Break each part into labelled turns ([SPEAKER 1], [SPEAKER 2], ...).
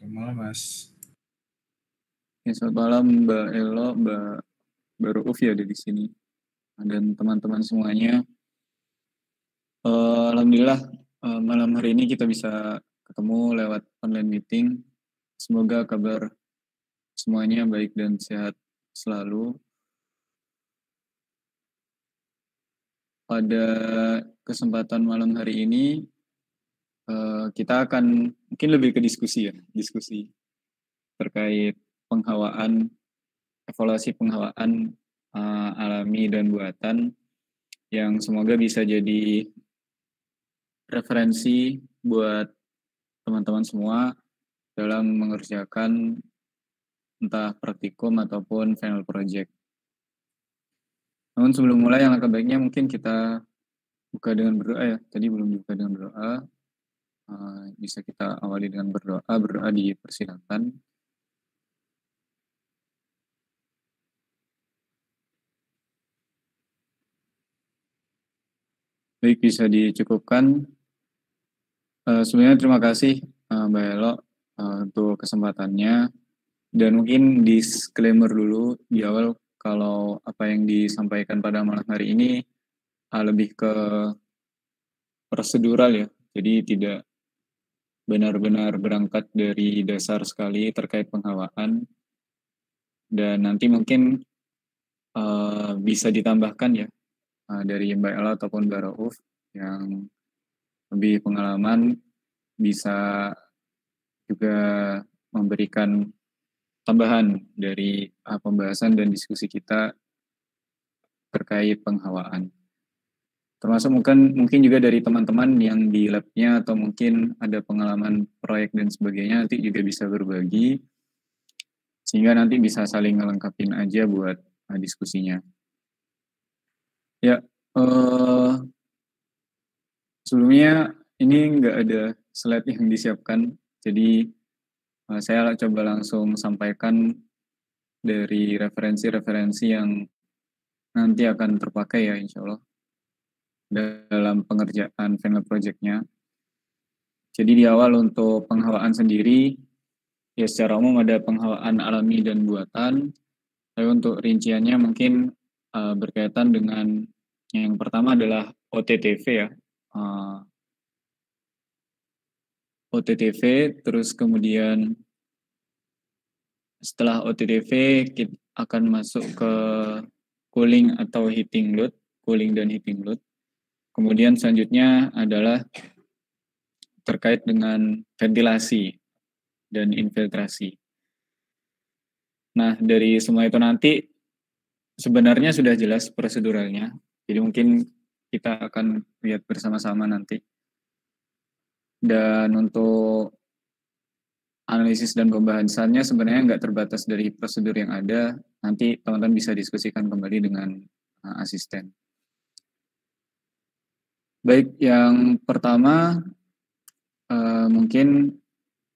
[SPEAKER 1] Selamat malam, Mas.
[SPEAKER 2] Ya, selamat malam Mbak Elo, Mbak Ruuf ya ada di sini. Dan teman-teman semuanya. Alhamdulillah malam hari ini kita bisa ketemu lewat online meeting. Semoga kabar semuanya baik dan sehat selalu. Pada kesempatan malam hari ini kita akan mungkin lebih ke diskusi terkait penghawaan, evaluasi penghawaan alami dan buatan yang semoga bisa jadi referensi buat teman-teman semua dalam mengerjakan entah praktikum ataupun final project. Namun sebelum mulai, yang baiknya mungkin kita buka dengan berdoa ya. Tadi belum dibuka dengan berdoa. Bisa kita awali dengan berdoa. Berdoa dipersilakan. Baik, bisa dicukupkan. Sebenarnya terima kasih Mbak Elo untuk kesempatannya. Dan mungkin disclaimer dulu di awal kalau apa yang disampaikan pada malam hari ini lebih ke prosedural ya. Jadi tidak benar-benar berangkat dari dasar sekali terkait penghawaan. Dan nanti mungkin bisa ditambahkan ya dari Mbak Ella ataupun Mbak Rauf yang lebih pengalaman bisa juga memberikan tambahan dari pembahasan dan diskusi kita terkait penghawaan. Termasuk mungkin juga dari teman-teman yang di lab-nya atau mungkin ada pengalaman proyek dan sebagainya nanti juga bisa berbagi sehingga nanti bisa saling ngelengkapin aja buat diskusinya. Ya, sebelumnya ini nggak ada slide yang disiapkan, jadi saya coba langsung sampaikan dari referensi-referensi yang nanti akan terpakai ya insya Allah dalam pengerjaan final project-nya. Jadi di awal untuk penghawaan sendiri, ya secara umum ada penghawaan alami dan buatan. Tapi untuk rinciannya mungkin berkaitan dengan yang pertama adalah OTTV ya. OTTV, terus kemudian setelah OTTV kita akan masuk ke cooling atau heating load, cooling dan heating load. Kemudian selanjutnya adalah terkait dengan ventilasi dan infiltrasi. Nah, dari semua itu nanti sebenarnya sudah jelas proseduralnya. Jadi mungkin kita akan lihat bersama-sama nanti. Dan untuk analisis dan pembahasannya sebenarnya nggak terbatas dari prosedur yang ada. Nanti teman-teman bisa diskusikan kembali dengan asisten. Baik, yang pertama mungkin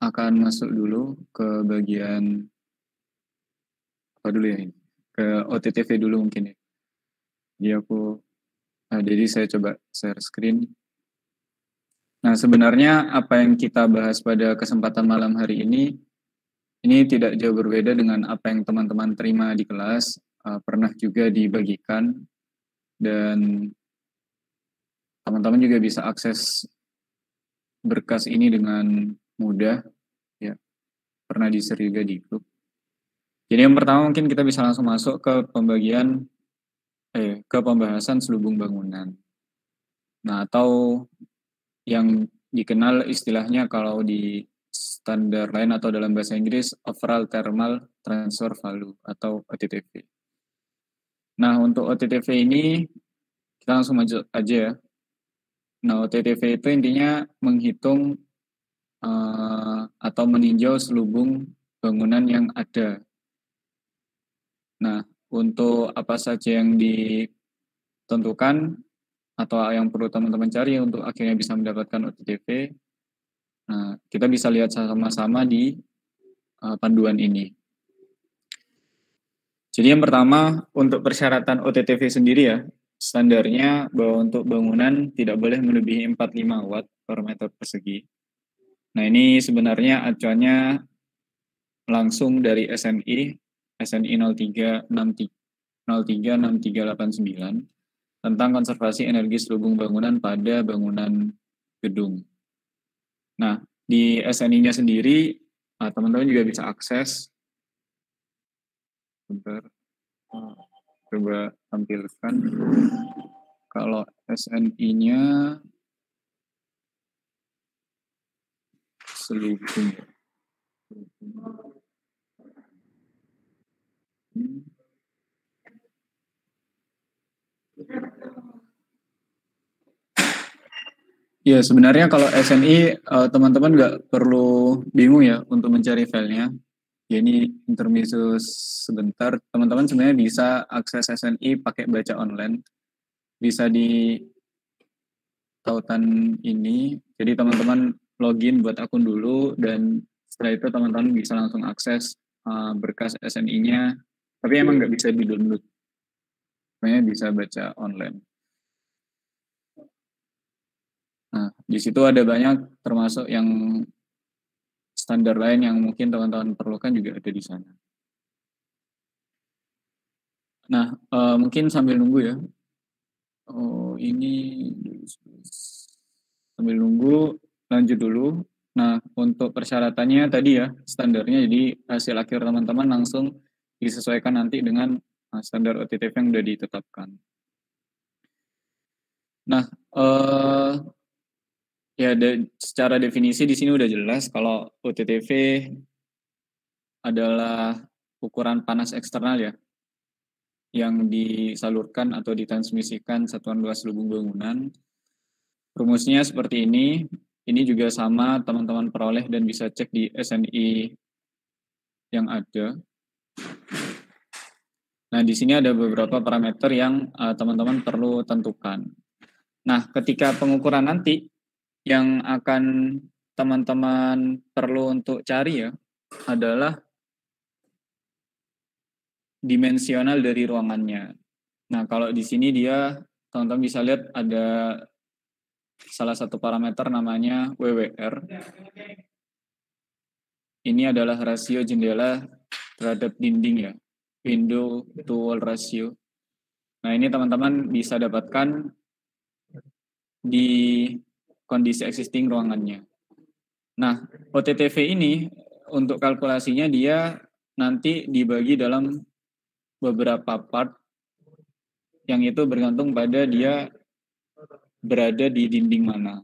[SPEAKER 2] akan masuk dulu ke bagian apa dulu ya ini? Ke OTTV dulu mungkin ya. Jadi saya coba share screen. Nah, sebenarnya apa yang kita bahas pada kesempatan malam hari ini tidak jauh berbeda dengan apa yang teman-teman terima di kelas, pernah juga dibagikan, dan teman-teman juga bisa akses berkas ini dengan mudah, ya, pernah di-share juga di grup. Jadi yang pertama mungkin kita bisa langsung masuk ke ke pembahasan selubung bangunan. Nah, atau yang dikenal istilahnya kalau di standar lain atau dalam bahasa Inggris overall thermal transfer value atau OTTV. Nah, untuk OTTV ini kita langsung maju aja ya. Nah, OTTV itu intinya menghitung atau meninjau selubung bangunan yang ada. Nah, untuk apa saja yang ditentukan atau yang perlu teman-teman cari untuk akhirnya bisa mendapatkan OTTV, nah, kita bisa lihat sama-sama di panduan ini. Jadi yang pertama, untuk persyaratan OTTV sendiri ya, standarnya bahwa untuk bangunan tidak boleh melebihi 45 watt per meter persegi. Nah, ini sebenarnya acuannya langsung dari SNI 036389 tentang konservasi energi selubung bangunan pada bangunan gedung. Nah, di SNI-nya sendiri, teman-teman juga bisa akses. Bentar, coba tampilkan. Kalau SNI-nya selubung. Ya, sebenarnya kalau SNI teman-teman nggak perlu bingung ya untuk mencari filenya. Ya, ini intermezzo sebentar. Teman-teman sebenarnya bisa akses SNI pakai baca online. Bisa di tautan ini. Jadi teman-teman login buat akun dulu dan setelah itu teman-teman bisa langsung akses berkas SNI-nya. Tapi emang nggak bisa di-download. Sebenarnya bisa baca online. Nah, di situ ada banyak termasuk yang standar lain yang mungkin teman-teman perlukan juga ada di sana. Nah, mungkin sambil nunggu ya. Oh, ini sambil nunggu lanjut dulu. Nah, untuk persyaratannya tadi ya, standarnya jadi hasil akhir teman-teman langsung disesuaikan nanti dengan standar OTTV yang sudah ditetapkan. Nah, ya secara definisi di sini udah jelas kalau OTTV adalah ukuran panas eksternal ya, yang disalurkan atau ditransmisikan satuan luas selubung bangunan. Rumusnya seperti ini juga sama teman-teman peroleh dan bisa cek di SNI yang ada. Nah, di sini ada beberapa parameter yang teman-teman perlu tentukan. Nah, ketika pengukuran nanti yang akan teman-teman perlu untuk cari ya adalah dimensional dari ruangannya. Nah, kalau di sini dia teman-teman bisa lihat ada salah satu parameter namanya WWR. Ini adalah rasio jendela terhadap dinding ya, window to wall ratio. Nah, ini teman-teman bisa dapatkan di kondisi existing ruangannya. Nah, OTTV ini untuk kalkulasinya dia nanti dibagi dalam beberapa part yang itu bergantung pada dia berada di dinding mana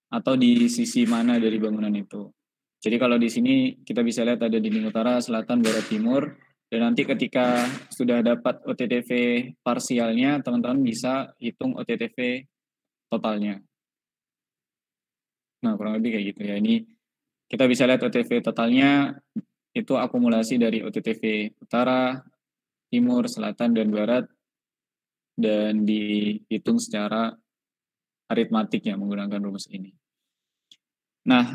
[SPEAKER 2] atau di sisi mana dari bangunan itu. Jadi kalau di sini kita bisa lihat ada dinding utara, selatan, barat, timur. Dan nanti ketika sudah dapat OTTV parsialnya, teman-teman bisa hitung OTTV totalnya. Nah, kurang lebih kayak gitu ya. Ini kita bisa lihat OTTV totalnya itu akumulasi dari OTTV utara, timur, selatan, dan barat. Dan dihitung secara aritmatik ya menggunakan rumus ini. Nah,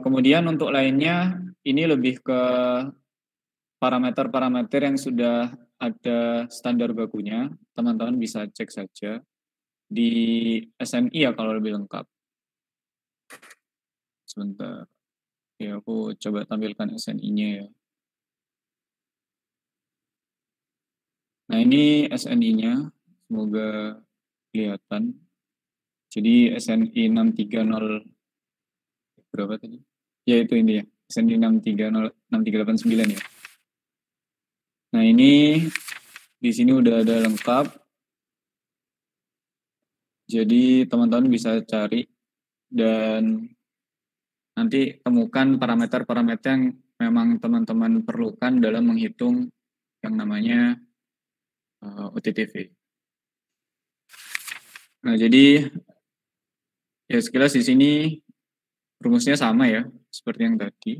[SPEAKER 2] kemudian untuk lainnya ini lebih ke parameter-parameter yang sudah ada standar bakunya, teman-teman bisa cek saja di SNI ya kalau lebih lengkap. Sebentar, ya aku coba tampilkan SNI-nya ya. Nah ini SNI-nya, semoga kelihatan. Jadi SNI 630 berapa tadi? Ya itu ini ya, SNI 6389 ya. Nah ini di sini udah ada lengkap. Jadi teman-teman bisa cari dan nanti temukan parameter-parameter yang memang teman-teman perlukan dalam menghitung yang namanya OTTV. Nah jadi ya sekilas di sini rumusnya sama ya seperti yang tadi.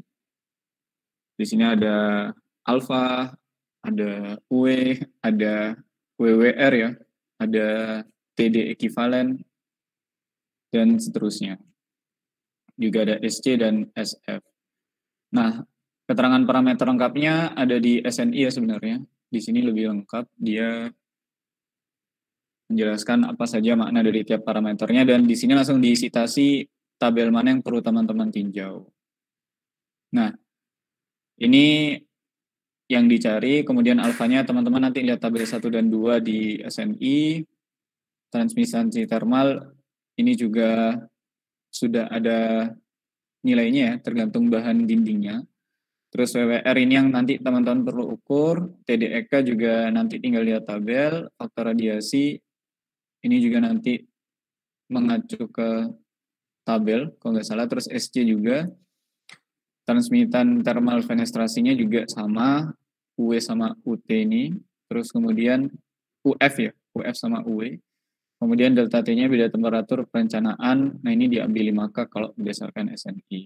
[SPEAKER 2] Di sini ada alfa, ada W, ada WWR ya, ada TD ekuivalen, dan seterusnya. Juga ada SC dan SF. Nah, keterangan parameter lengkapnya ada di SNI ya sebenarnya. Di sini lebih lengkap, dia menjelaskan apa saja makna dari tiap parameternya, dan di sini langsung disitasi tabel mana yang perlu teman-teman tinjau. Nah, ini yang dicari, kemudian alfanya teman-teman nanti lihat tabel 1 dan 2 di SNI, transmisi thermal, ini juga sudah ada nilainya ya, tergantung bahan dindingnya. Terus WWR ini yang nanti teman-teman perlu ukur, TDEK juga nanti tinggal lihat tabel, faktor radiasi, ini juga nanti mengacu ke tabel, kalau nggak salah, terus SC juga, transmitan thermal fenestrasinya juga sama, UW sama UT ini, terus kemudian UF ya, UF sama UW, kemudian delta T-nya beda temperatur perencanaan, nah ini diambil 5K kalau berdasarkan SNI.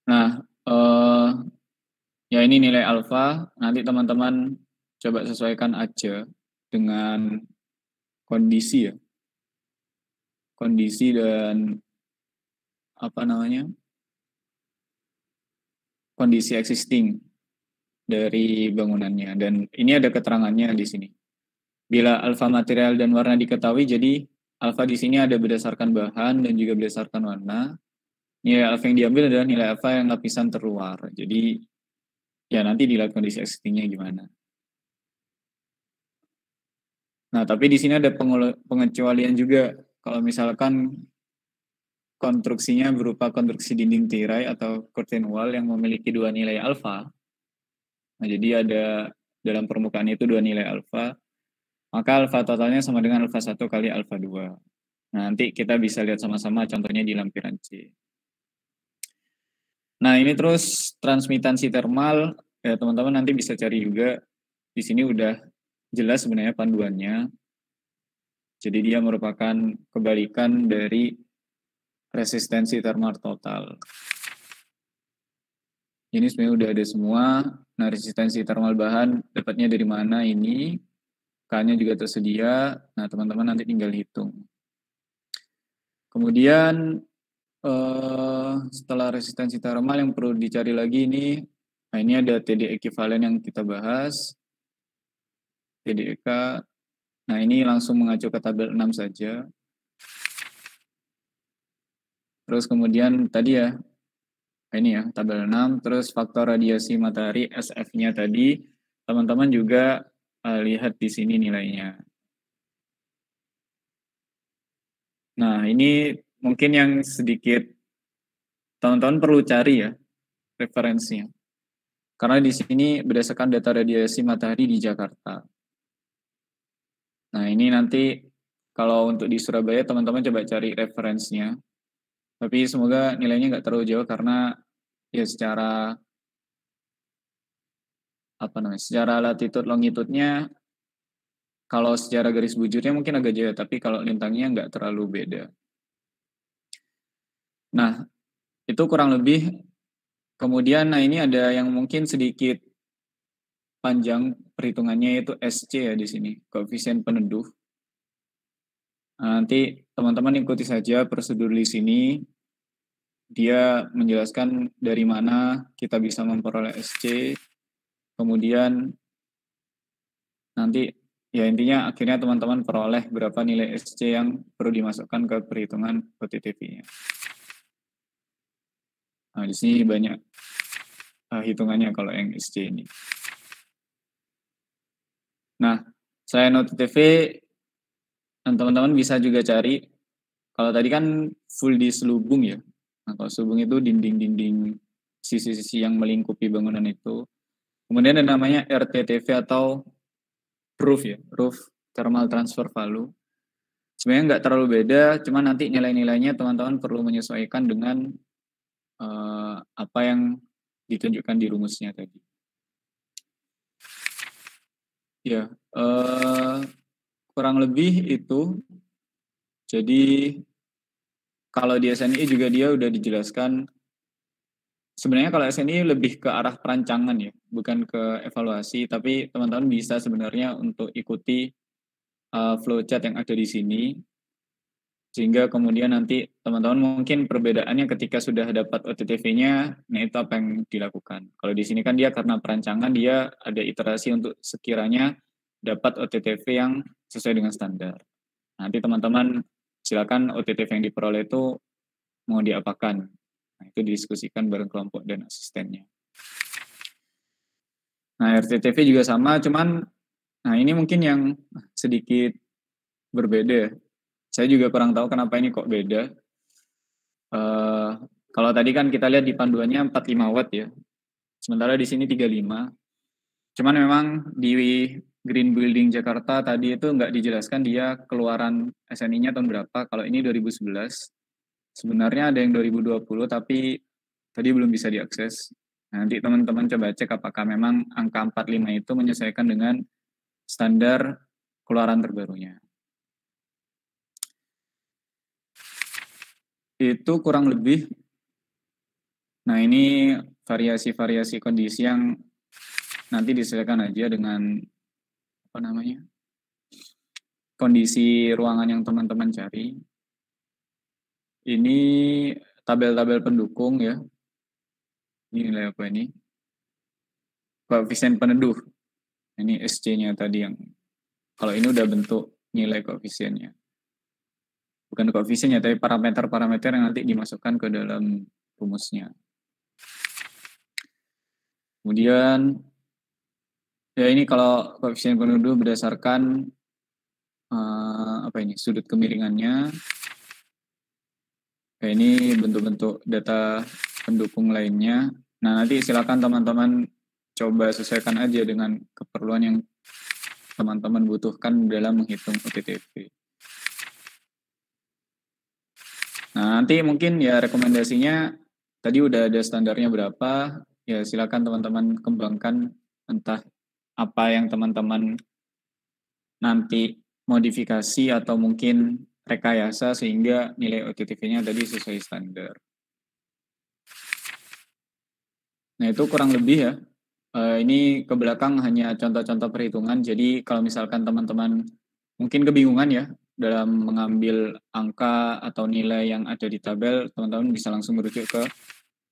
[SPEAKER 2] Nah, ya ini nilai alfa, nanti teman-teman coba sesuaikan aja dengan kondisi ya, kondisi dan apa namanya, kondisi existing dari bangunannya, dan ini ada keterangannya di sini. Bila alfa material dan warna diketahui, jadi alfa di sini ada berdasarkan bahan dan juga berdasarkan warna. Nilai alfa yang diambil adalah nilai alfa yang lapisan terluar. Jadi ya nanti dilihat kondisi existingnya gimana. Nah, tapi di sini ada pengecualian juga. Kalau misalkan konstruksinya berupa konstruksi dinding tirai atau curtain wall yang memiliki dua nilai alfa. Nah, jadi ada dalam permukaan itu dua nilai alfa, maka alfa totalnya sama dengan alfa 1 kali alfa 2. Nah, nanti kita bisa lihat sama-sama contohnya di lampiran C. Nah, ini terus transmitansi thermal, ya teman-teman nanti bisa cari juga. Di sini udah jelas sebenarnya panduannya. Jadi dia merupakan kebalikan dari resistensi thermal total. Ini sebenarnya udah ada semua. Nah, resistensi thermal bahan dapatnya dari mana ini? K-nya juga tersedia. Nah, teman-teman nanti tinggal hitung. Kemudian setelah resistensi thermal yang perlu dicari lagi ini, nah ini ada TD ekivalen yang kita bahas. TDEK. Nah, ini langsung mengacu ke tabel 6 saja. Terus kemudian tadi ya, ini ya, tabel 6, terus faktor radiasi matahari SF-nya tadi, teman-teman juga lihat di sini nilainya. Nah, ini mungkin yang sedikit teman-teman perlu cari ya, referensinya. Karena di sini berdasarkan data radiasi matahari di Jakarta. Nah, ini nanti kalau untuk di Surabaya, teman-teman coba cari referensinya. Tapi semoga nilainya nggak terlalu jauh karena ya secara secara latitude longitudenya, kalau secara garis bujurnya mungkin agak jauh, tapi kalau lintangnya nggak terlalu beda. Nah, itu kurang lebih. Kemudian, nah ini ada yang mungkin sedikit panjang perhitungannya, yaitu SC ya di sini, koefisien peneduh. Nah, nanti teman-teman ikuti saja prosedur di sini. Dia menjelaskan dari mana kita bisa memperoleh SC. Kemudian nanti ya intinya akhirnya teman-teman peroleh berapa nilai SC yang perlu dimasukkan ke perhitungan OTTV-nya. Nah, di sini banyak hitungannya kalau yang SC ini. Nah, selain OTTV, teman-teman bisa juga cari, kalau tadi kan full di selubung ya. Nah, kalau selubung itu dinding-dinding sisi-sisi yang melingkupi bangunan itu. Kemudian ada namanya RTTV atau roof ya, roof thermal transfer value. Sebenarnya nggak terlalu beda, cuma nanti nilai-nilainya teman-teman perlu menyesuaikan dengan apa yang ditunjukkan di rumusnya tadi. Ya, kurang lebih itu. Jadi kalau di SNI juga dia udah dijelaskan. Sebenarnya kalau SNI lebih ke arah perancangan ya, bukan ke evaluasi. Tapi teman-teman bisa sebenarnya untuk ikuti flowchart yang ada di sini. Sehingga kemudian nanti teman-teman mungkin perbedaannya ketika sudah dapat OTTV-nya, nah itu apa yang dilakukan. Kalau di sini kan dia karena perancangan, dia ada iterasi untuk sekiranya dapat OTTV yang sesuai dengan standar. Nanti teman-teman silakan OTTV yang diperoleh itu mau diapakan. Nah, itu didiskusikan bareng kelompok dan asistennya. Nah, RTTV juga sama, cuman nah ini mungkin yang sedikit berbeda. Saya juga kurang tahu kenapa ini kok beda. Kalau tadi kan kita lihat di panduannya 45 watt ya. Sementara di sini 35. Cuman memang di Green Building Jakarta tadi itu nggak dijelaskan dia keluaran SNI-nya tahun berapa. Kalau ini 2011. Sebenarnya ada yang 2020 tapi tadi belum bisa diakses. Nanti teman-teman coba cek apakah memang angka 45 itu menyesuaikan dengan standar keluaran terbarunya. Itu kurang lebih. Nah, ini variasi-variasi kondisi yang nanti disesuaikan aja dengan apa namanya? Kondisi ruangan yang teman-teman cari. Ini tabel-tabel pendukung ya. Ini nilai apa ini? Koefisien peneduh. Ini SC-nya tadi yang kalau ini udah bentuk nilai koefisiennya. Bukan koefisiennya, tapi parameter-parameter yang nanti dimasukkan ke dalam rumusnya. Kemudian, ya ini kalau koefisien peneduh berdasarkan apa ini sudut kemiringannya. Kayak ini bentuk-bentuk data pendukung lainnya. Nah, nanti silakan teman-teman coba sesuaikan aja dengan keperluan yang teman-teman butuhkan dalam menghitung OTTV. Nah, nanti mungkin ya rekomendasinya tadi udah ada standarnya berapa, ya silakan teman-teman kembangkan entah apa yang teman-teman nanti modifikasi atau mungkin rekayasa sehingga nilai OTTV-nya tadi sesuai standar. Nah, itu kurang lebih ya. Ini ke belakang hanya contoh-contoh perhitungan. Jadi kalau misalkan teman-teman mungkin kebingungan ya dalam mengambil angka atau nilai yang ada di tabel, teman-teman bisa langsung merujuk ke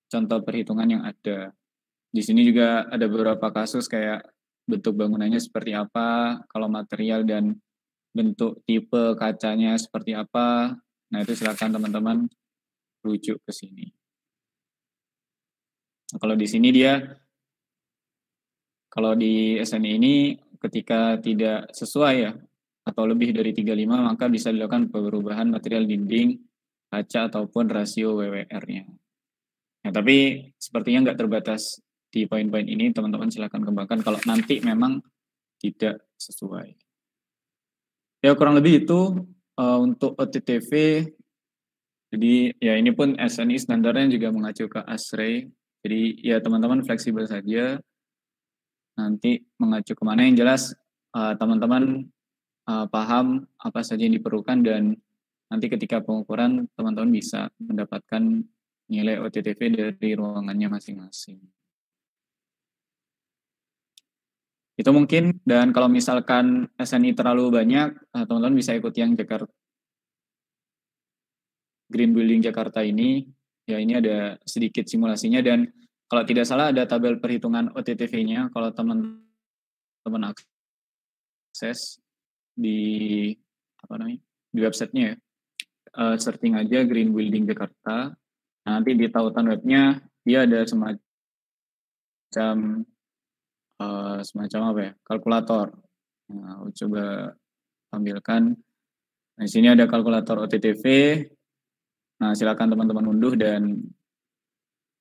[SPEAKER 2] contoh perhitungan yang ada. Di sini juga ada beberapa kasus kayak bentuk bangunannya seperti apa, kalau material dan bentuk tipe kacanya seperti apa. Nah, itu silakan teman-teman rujuk ke sini. Nah, kalau di sini dia kalau di SNI ini ketika tidak sesuai ya atau lebih dari 35 maka bisa dilakukan perubahan material dinding, kaca ataupun rasio WWR-nya. Ya, tapi sepertinya nggak terbatas di poin-poin ini, teman-teman silakan kembangkan kalau nanti memang tidak sesuai. Ya kurang lebih itu untuk OTTV. Jadi ya ini pun SNI standarnya juga mengacu ke ASRE. Jadi ya teman-teman fleksibel saja. Nanti mengacu kemana yang jelas teman-teman paham apa saja yang diperlukan dan nanti ketika pengukuran teman-teman bisa mendapatkan nilai OTTV dari ruangannya masing-masing. Itu mungkin, dan kalau misalkan SNI terlalu banyak, teman-teman bisa ikut yang Jakarta Green Building Jakarta ini. Ya ini ada sedikit simulasinya dan kalau tidak salah ada tabel perhitungan OTTV-nya kalau teman-teman akses di apa namanya di websitenya ya. Searching aja Green Building Jakarta. Nanti di tautan webnya dia ada semacam apa ya kalkulator. Nah, coba tampilkan. Nah, di sini ada kalkulator OTTV. Nah, silakan teman-teman unduh dan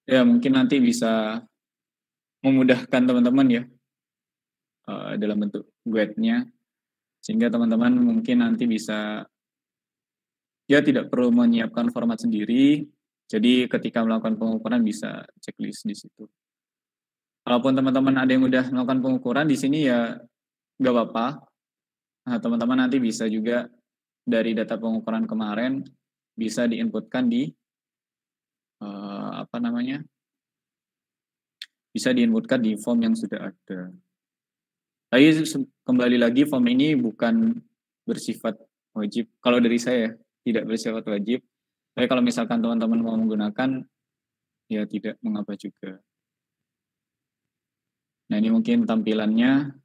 [SPEAKER 2] ya mungkin nanti bisa memudahkan teman-teman ya dalam bentuk guide-nya sehingga teman-teman mungkin nanti bisa ya tidak perlu menyiapkan format sendiri. Jadi ketika melakukan pengukuran bisa checklist di situ. Kalaupun teman-teman ada yang udah melakukan pengukuran di sini ya nggak apa-apa. Nah, teman-teman nanti bisa juga dari data pengukuran kemarin bisa diinputkan di apa namanya? Bisa diinputkan di form yang sudah ada. Tapi kembali lagi form ini bukan bersifat wajib. Kalau dari saya tidak bersifat wajib. Tapi kalau misalkan teman-teman mau menggunakan ya tidak mengapa juga. Nah ini mungkin tampilannya.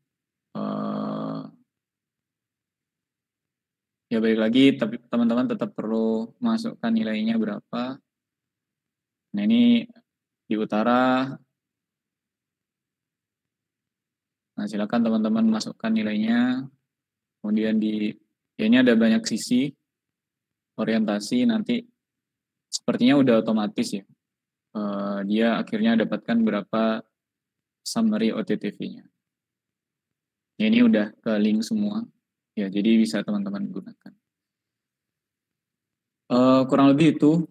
[SPEAKER 2] Ya balik lagi, tapi teman-teman tetap perlu masukkan nilainya berapa. Nah ini di utara, nah silakan teman-teman masukkan nilainya. Kemudian ya ini ada banyak sisi orientasi, nanti sepertinya udah otomatis ya. Dia akhirnya dapatkan berapa summary OTTV-nya. Ya, ini udah ke link semua, ya jadi bisa teman-teman gunakan. Kurang lebih itu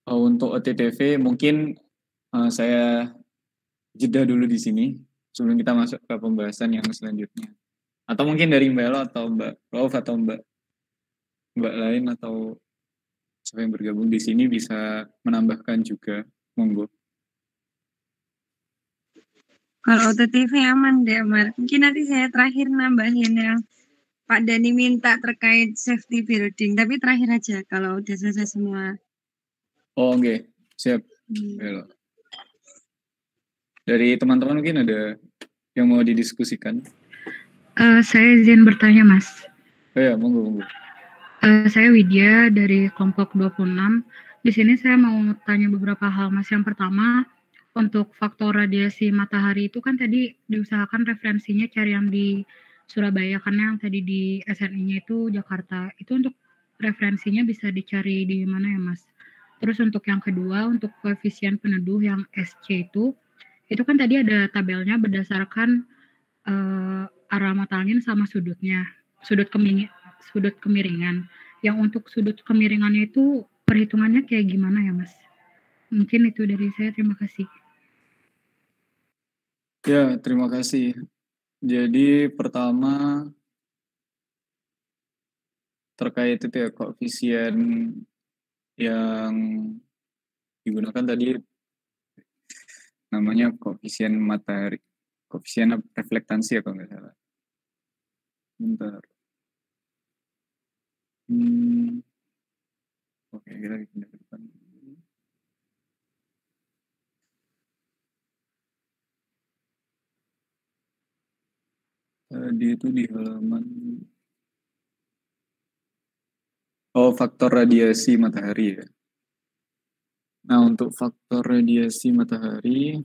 [SPEAKER 2] untuk OTTV. Mungkin saya jeda dulu di sini sebelum kita masuk ke pembahasan yang selanjutnya. Atau mungkin dari Mbak Elo atau Mbak Rauf atau Mbak lain atau siapa yang bergabung di sini bisa menambahkan juga, monggo.
[SPEAKER 1] Kalau OTTV aman deh, Mar. Mungkin nanti saya terakhir nambahin yang Pak Dani minta terkait safety building, tapi terakhir aja kalau udah selesai semua.
[SPEAKER 2] Oh, oke. Okay. Siap. Mbak dari teman-teman mungkin ada yang mau didiskusikan?
[SPEAKER 3] Saya izin bertanya, Mas.
[SPEAKER 2] Oh ya, monggo.
[SPEAKER 3] Saya Widya dari kelompok 26. Di sini saya mau tanya beberapa hal, Mas. Yang pertama, untuk faktor radiasi matahari itu kan tadi diusahakan referensinya cari yang di Surabaya, karena yang tadi di SNI-nya itu Jakarta. Itu untuk referensinya bisa dicari di mana ya, Mas? Terus untuk yang kedua, untuk koefisien peneduh yang SC itu kan tadi ada tabelnya berdasarkan arah mata angin sama sudutnya, sudut kemiringan. Yang untuk sudut kemiringannya itu perhitungannya kayak gimana ya, Mas? Mungkin itu dari saya, terima kasih.
[SPEAKER 2] Ya, terima kasih. Jadi pertama terkait itu ya, koefisien yang digunakan tadi namanya koefisien matahari, koefisien reflektansi ya kalau nggak salah. Bentar. Oke, kita pindah ke depan. Tadi itu di halaman faktor radiasi matahari ya. Nah, untuk faktor radiasi matahari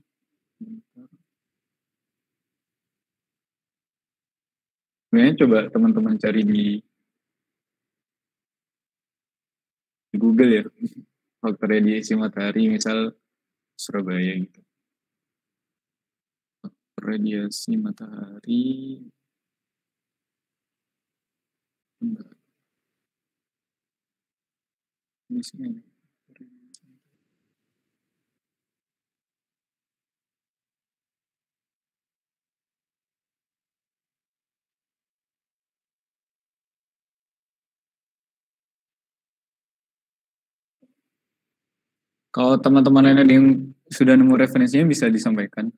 [SPEAKER 2] sebenarnya coba teman-teman cari di Google ya. Faktor radiasi matahari misal Surabaya gitu. Faktor radiasi matahari. Di sini. Kalau teman-teman lain ada yang sudah nemu referensinya bisa disampaikan.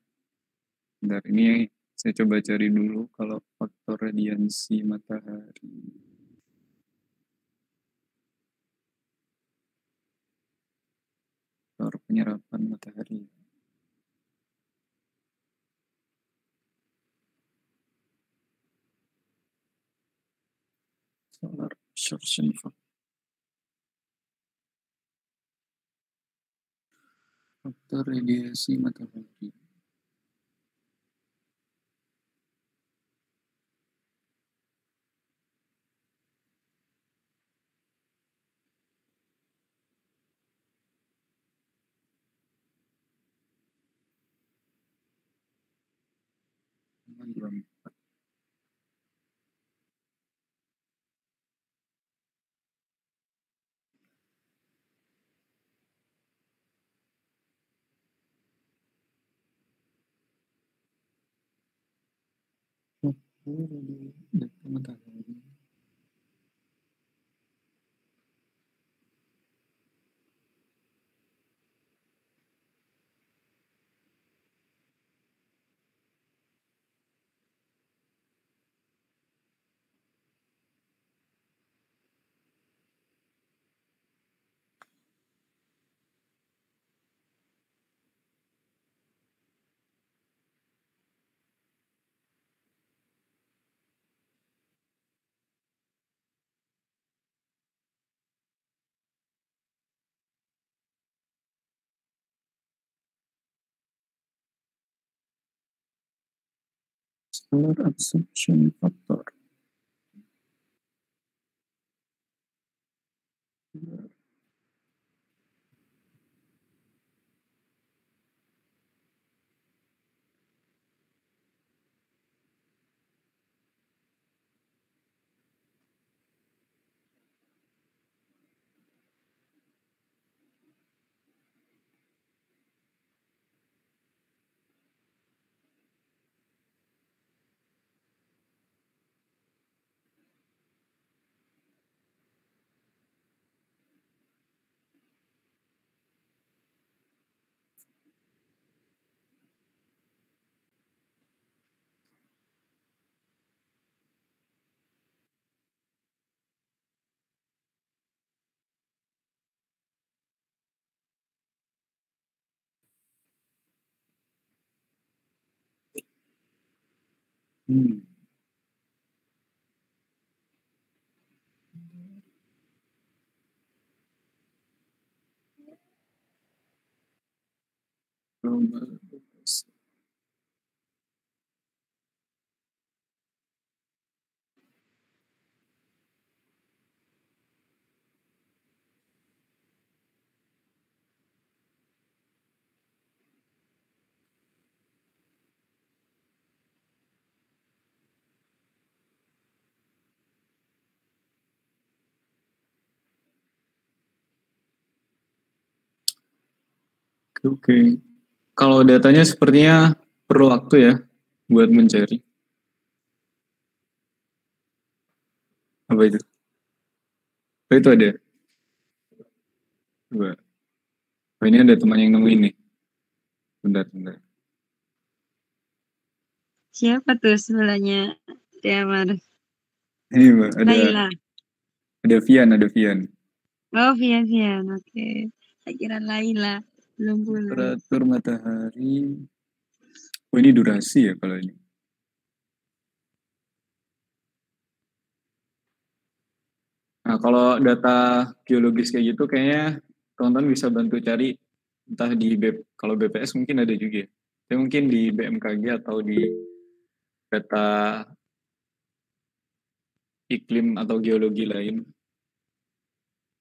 [SPEAKER 2] Bentar, ini saya coba cari dulu kalau faktor radiasi matahari. Faktor penyerapan matahari. Solar absorption factor. Faktor radiasi matahari. Matahari. Solar absorption factor. Oke. Kalau datanya sepertinya perlu waktu ya buat mencari. Apa itu? Oh, itu ada. Coba. Oh, ini ada teman yang nemuin nih. Bentar.
[SPEAKER 1] Siapa tuh sebelahnya Diamar?
[SPEAKER 2] Ini Mbak,
[SPEAKER 1] Laila.
[SPEAKER 2] ada Vian.
[SPEAKER 1] Oh, Vian. Oke. Saya kira Laila. Belum pulang.
[SPEAKER 2] Temperatur matahari. Oh, ini durasi ya kalau ini. Nah, kalau data geologis kayak gitu kayaknya teman-teman bisa bantu cari entah di kalau BPS mungkin ada juga ya. Tapi mungkin di BMKG atau di data iklim atau geologi lain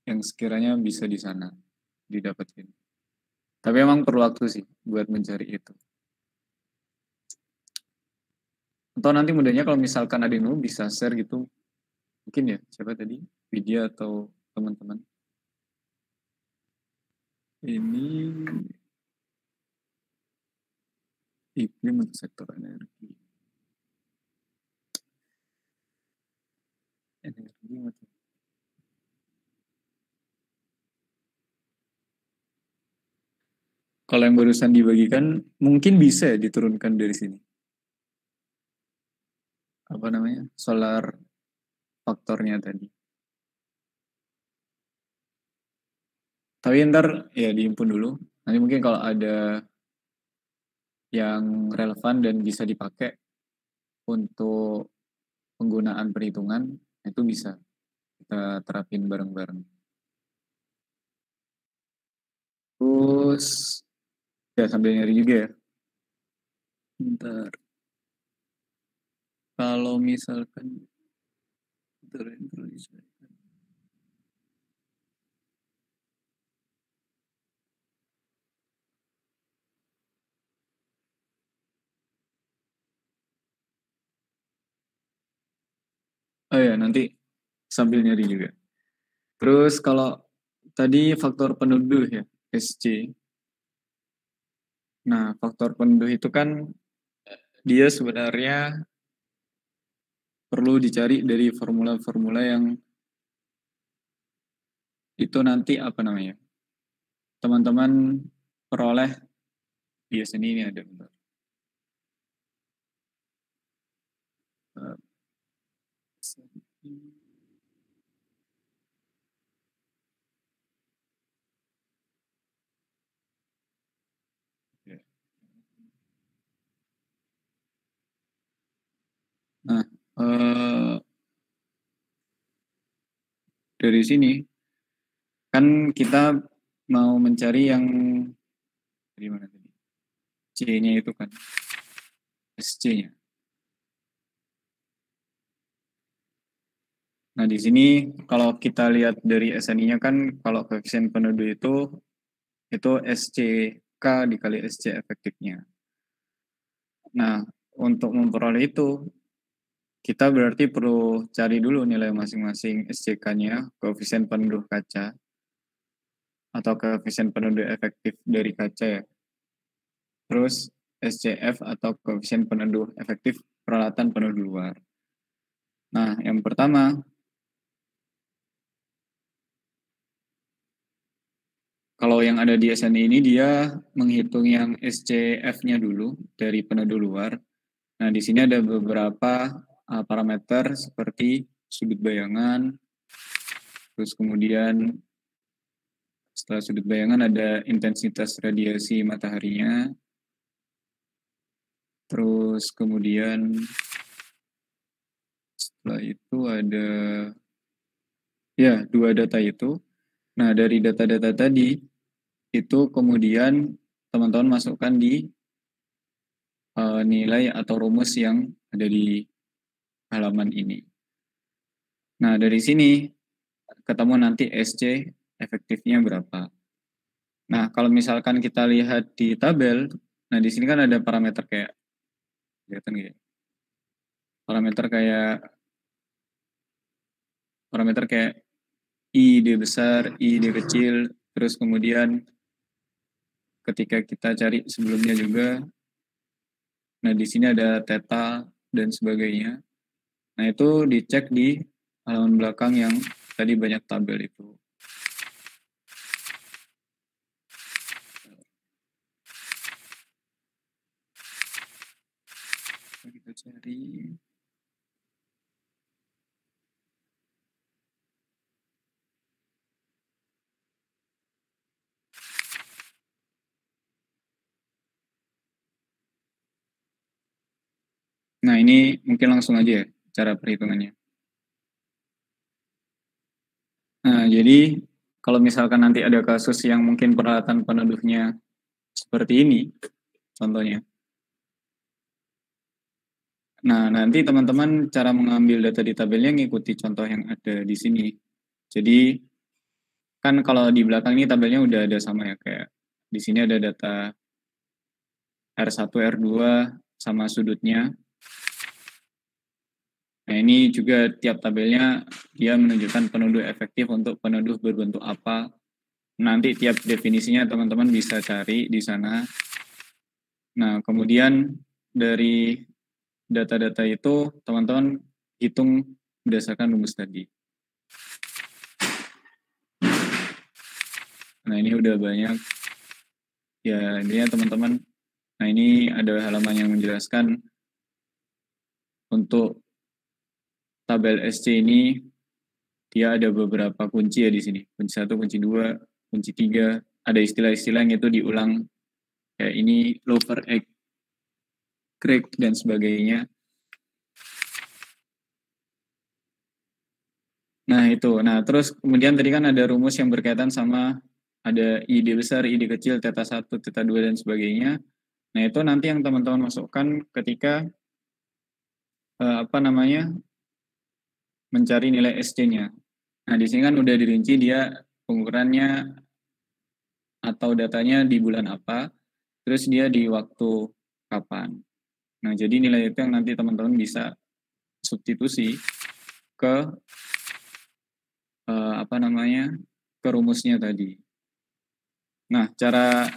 [SPEAKER 2] yang sekiranya bisa di sana didapatkan. Tapi emang perlu waktu sih buat mencari itu. Atau nanti mudahnya kalau misalkan ada yang bisa share gitu, mungkin ya, siapa tadi? Widya atau teman-teman. Ini iklim untuk sektor energi. Kalau yang barusan dibagikan, mungkin bisa ya diturunkan dari sini. Apa namanya? Solar faktornya tadi. Tapi ntar ya diimpun dulu. Nanti mungkin kalau ada yang relevan dan bisa dipakai untuk penggunaan perhitungan, itu bisa kita terapin bareng-bareng. Terus ya sambil nyari juga ya. Bentar. Kalau misalkan oh ya nanti sambil nyari juga. Terus kalau tadi faktor peneduh ya, SC. Nah, faktor peneduh itu kan dia sebenarnya perlu dicari dari formula-formula yang itu nanti apa namanya? Teman-teman peroleh biasanya ini ada bentar. Nah, dari sini kan kita mau mencari yang di mana tadi? C-nya itu kan SC-nya. Nah, di sini kalau kita lihat dari SNI-nya kan, kalau koefisien peneduh itu SCK dikali SC efektifnya. Nah, untuk memperoleh itu, kita berarti perlu cari dulu nilai masing-masing SCK-nya, koefisien peneduh kaca, atau koefisien peneduh efektif dari kaca ya. Terus SCF atau koefisien peneduh efektif peralatan peneduh luar. Nah, yang pertama, kalau yang ada di SNI ini dia menghitung yang SCF-nya dulu dari peneduh luar. Nah, di sini ada beberapa parameter seperti sudut bayangan, terus kemudian setelah sudut bayangan ada intensitas radiasi mataharinya, terus kemudian setelah itu ada ya 2 data itu. Nah, dari data-data tadi itu kemudian teman-teman masukkan di nilai atau rumus yang ada di halaman ini. Nah, dari sini ketemu nanti SC efektifnya berapa. Nah, kalau misalkan kita lihat di tabel, nah di sini kan ada parameter kayak, kelihatan nggak? Parameter kayak ID besar, ID kecil, terus kemudian ketika kita cari sebelumnya juga, nah di sini ada theta dan sebagainya. Nah, itu dicek di halaman belakang yang tadi banyak tabel itu. Kita cari. Nah, ini mungkin langsung aja ya cara perhitungannya. Nah, jadi kalau misalkan nanti ada kasus yang mungkin peralatan peneduhnya seperti ini, contohnya. Nah, nanti teman-teman cara mengambil data di tabelnya ngikuti contoh yang ada di sini. Jadi, kan kalau di belakang ini tabelnya udah ada sama ya, kayak di sini ada data R1, R2 sama sudutnya. Nah, ini juga tiap tabelnya dia menunjukkan peneduh efektif untuk peneduh berbentuk apa. Nanti tiap definisinya teman-teman bisa cari di sana. Nah, kemudian dari data-data itu teman-teman hitung berdasarkan rumus tadi. Nah, ini udah banyak. Ya, intinya teman-teman, nah ini ada halaman yang menjelaskan untuk tabel SC ini dia ada beberapa kunci ya di sini. Kunci 1, kunci 2, kunci 3. Ada istilah-istilah yang itu diulang. Kayak ini lower egg crack dan sebagainya. Nah, itu. Nah, terus kemudian tadi kan ada rumus yang berkaitan sama ada ID besar, ID kecil, theta 1, theta 2 dan sebagainya. Nah, itu nanti yang teman-teman masukkan ketika mencari nilai SC-nya. Nah, di sini kan udah dirinci dia pengukurannya atau datanya di bulan apa, terus dia di waktu kapan. Nah, jadi nilai itu yang nanti teman-teman bisa substitusi ke ke rumusnya tadi. Nah, cara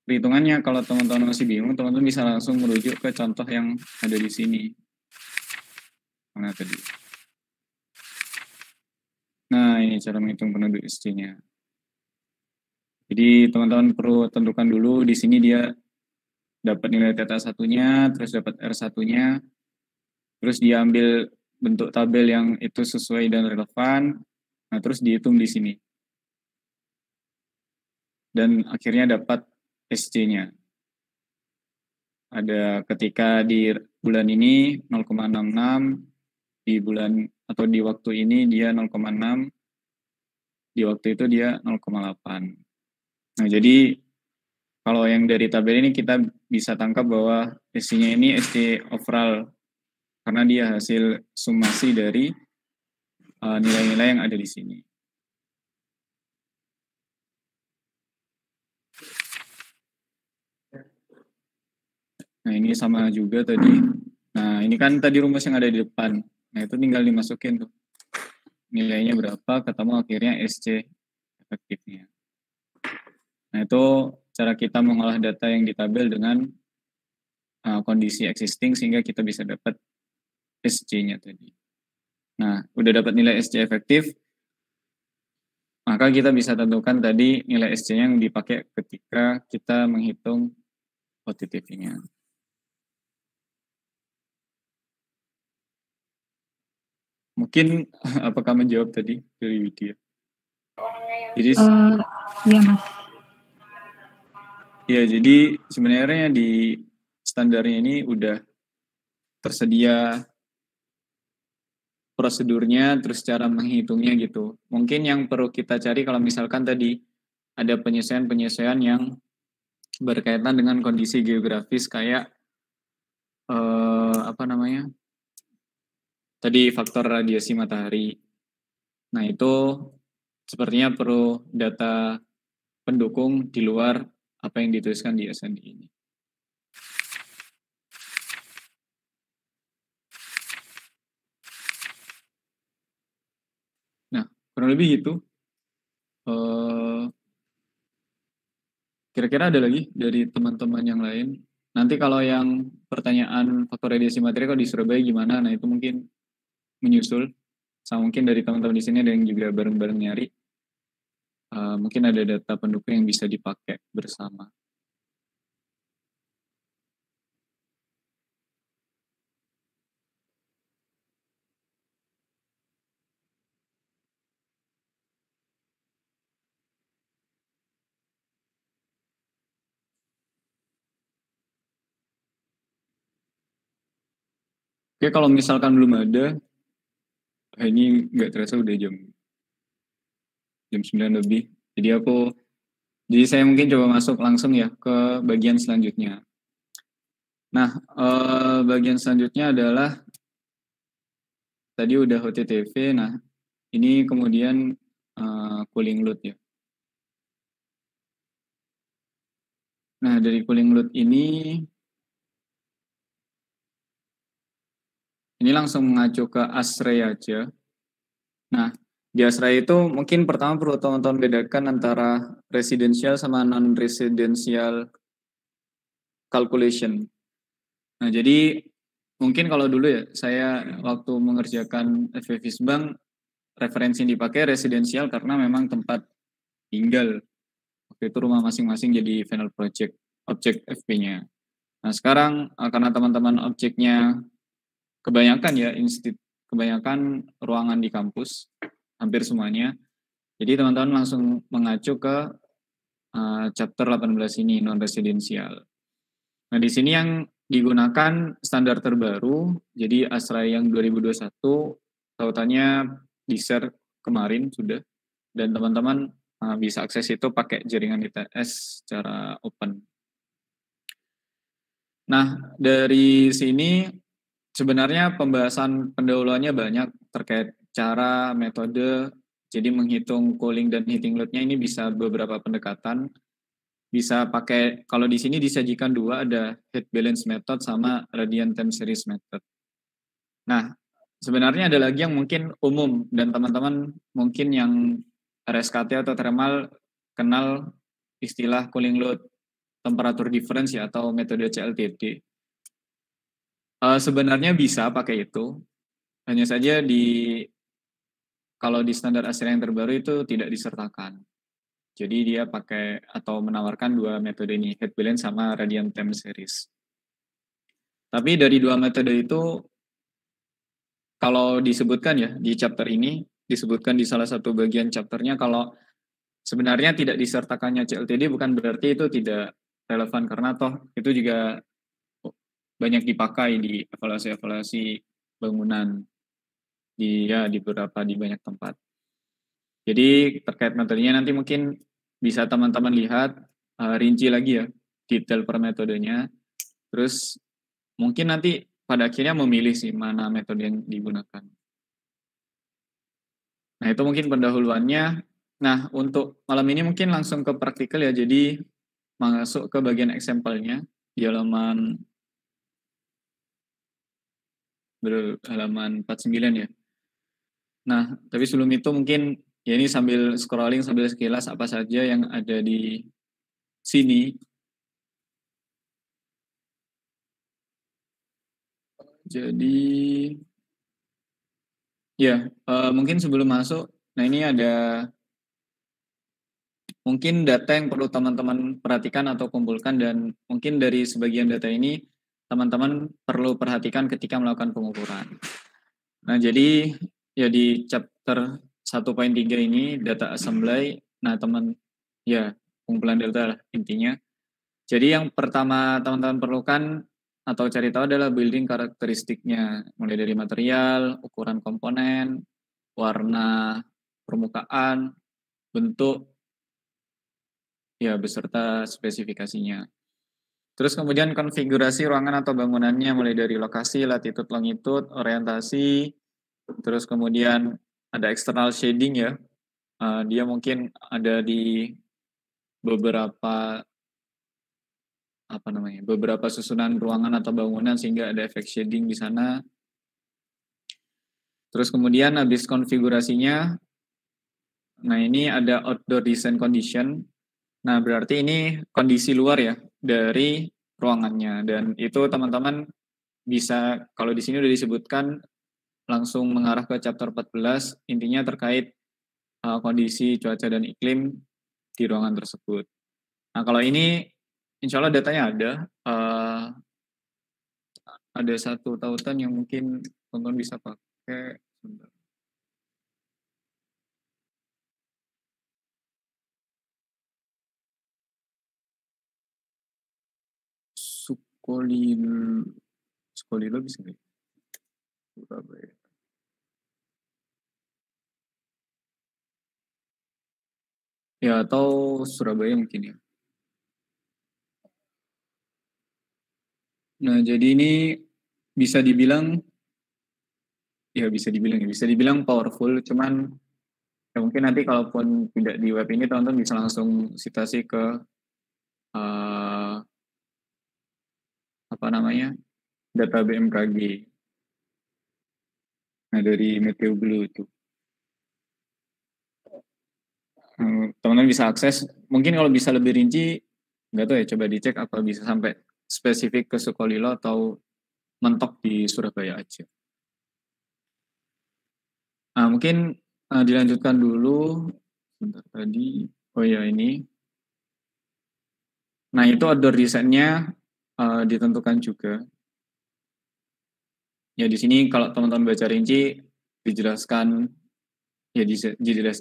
[SPEAKER 2] perhitungannya kalau teman-teman masih bingung, teman-teman bisa langsung merujuk ke contoh yang ada di sini. Mana tadi? Nah, ini cara menghitung peneduh SC-nya. Jadi teman-teman perlu tentukan dulu di sini dia dapat nilai theta 1-nya, terus dapat R1-nya, terus dia ambil bentuk tabel yang itu sesuai dan relevan, nah terus dihitung di sini. Dan akhirnya dapat SC-nya. Ada ketika di bulan ini 0,66, di bulan atau di waktu ini dia 0,6, di waktu itu dia 0,8. Nah, jadi kalau yang dari tabel ini kita bisa tangkap bahwa SC-nya ini SC overall karena dia hasil sumasi dari nilai-nilai yang ada di sini. Nah, ini sama juga tadi. Nah, ini kan tadi rumus yang ada di depan. Nah, itu tinggal dimasukin tuh. Nilainya berapa, ketemu akhirnya SC efektifnya. Nah, itu cara kita mengolah data yang di tabel dengan kondisi existing sehingga kita bisa dapat SC-nya tadi. Nah, udah dapat nilai SC efektif, maka kita bisa tentukan tadi nilai SC-nya yang dipakai ketika kita menghitung OTTV-nya. Mungkin apakah menjawab tadi dari Widya? Jadi
[SPEAKER 3] Iya, Mas.
[SPEAKER 2] ya, jadi sebenarnya di standarnya ini udah tersedia prosedurnya, terus cara menghitungnya gitu. Mungkin yang perlu kita cari kalau misalkan tadi ada penyesuaian-penyesuaian yang berkaitan dengan kondisi geografis kayak tadi faktor radiasi matahari. Nah, itu sepertinya perlu data pendukung di luar apa yang dituliskan di SND ini. Nah, kurang lebih itu. Kira-kira ada lagi dari teman-teman yang lain? Nanti kalau yang pertanyaan faktor radiasi matahari kalau di Surabaya gimana? Nah, itu mungkin menyusul. Sama mungkin dari teman-teman di sini ada yang juga bareng-bareng nyari. Mungkin ada data pendukung yang bisa dipakai bersama. Oke, kalau misalkan belum ada, ini nggak terasa udah jam 9 lebih. Jadi saya mungkin coba masuk langsung ya ke bagian selanjutnya. Nah, bagian selanjutnya adalah tadi udah OTTV. Nah, ini kemudian cooling load ya. Nah, dari cooling load ini langsung mengacu ke ASREI aja. Nah, di ASREI itu mungkin pertama perlu teman-teman bedakan antara residential sama non-residential calculation. Nah, jadi mungkin kalau dulu ya, saya waktu mengerjakan FFISBank, referensi yang dipakai residensial karena memang tempat tinggal. Waktu itu rumah masing-masing jadi final project, objek FP-nya. Nah, sekarang karena teman-teman objeknya kebanyakan ruangan di kampus, hampir semuanya. Jadi teman-teman langsung mengacu ke chapter 18 ini, non-residensial. Nah, di sini yang digunakan standar terbaru, jadi ASREI yang 2021, tautannya di-share kemarin sudah, dan teman-teman bisa akses itu pakai jaringan ITS secara open. Nah, dari sini sebenarnya pembahasan pendahuluannya banyak terkait cara, metode, jadi menghitung cooling dan heating load-nya ini bisa beberapa pendekatan. Bisa pakai, kalau di sini disajikan dua, ada heat balance method sama radiant time series method. Nah, sebenarnya ada lagi yang mungkin umum, dan teman-teman mungkin yang RSKT atau thermal kenal istilah cooling load temperature difference ya, atau metode CLTD. Sebenarnya bisa pakai itu, hanya saja kalau di standar ASREI yang terbaru itu tidak disertakan. Jadi dia pakai atau menawarkan dua metode ini, heat balance sama radiant time series. Tapi dari dua metode itu, kalau disebutkan ya di chapter ini, disebutkan di salah satu bagian chapternya kalau sebenarnya tidak disertakannya CLTD bukan berarti itu tidak relevan, karena toh itu juga banyak dipakai di evaluasi-evaluasi bangunan di banyak tempat. Jadi terkait metodenya nanti mungkin bisa teman-teman lihat rinci lagi ya detail per metodenya. Terus mungkin nanti pada akhirnya memilih sih mana metode yang digunakan. Nah, itu mungkin pendahuluannya. Nah, untuk malam ini mungkin langsung ke praktikal ya. Jadi masuk ke bagian example-nya di halaman 49 ya. Nah, tapi sebelum itu mungkin ya ini sambil scrolling, sambil sekilas apa saja yang ada di sini. Jadi ya mungkin sebelum masuk, nah ini ada mungkin data yang perlu teman-teman perhatikan atau kumpulkan, dan mungkin dari sebagian data ini teman-teman perlu perhatikan ketika melakukan pengukuran. Nah, jadi ya di chapter 1.3 ini data assembly, nah ya pengumpulan data lah intinya. Jadi yang pertama teman-teman perlukan atau cari tahu adalah building karakteristiknya, mulai dari material, ukuran komponen, warna permukaan, bentuk, ya beserta spesifikasinya. Terus kemudian konfigurasi ruangan atau bangunannya, mulai dari lokasi, latitude, longitude, orientasi, terus kemudian ada external shading ya. Dia mungkin ada di beberapa beberapa susunan ruangan atau bangunan sehingga ada efek shading di sana. Terus kemudian habis konfigurasinya, nah ini ada outdoor design condition. Nah, berarti ini kondisi luar ya dari ruangannya, dan itu teman-teman bisa, kalau di sini udah disebutkan, langsung mengarah ke chapter 14, intinya terkait kondisi cuaca dan iklim di ruangan tersebut. Nah, kalau ini insya Allah datanya ada satu tautan yang mungkin teman-teman bisa pakai. Sukolilo bisa nggak? Surabaya. Ya, atau Surabaya mungkin ya. Nah, jadi ini bisa dibilang powerful, cuman ya mungkin nanti kalaupun tidak di web ini, teman-teman bisa langsung citasi ke data BMKG. Nah, dari Meteo Blue itu. Teman-teman bisa akses, mungkin kalau bisa lebih rinci, nggak tahu ya, coba dicek apa bisa sampai spesifik ke Sukolilo atau mentok di Surabaya aja. Nah, mungkin dilanjutkan dulu. Sebentar tadi, oh ya ini. Nah, itu outdoor design-nya ditentukan juga. Ya, di sini kalau teman-teman baca rinci, dijelaskan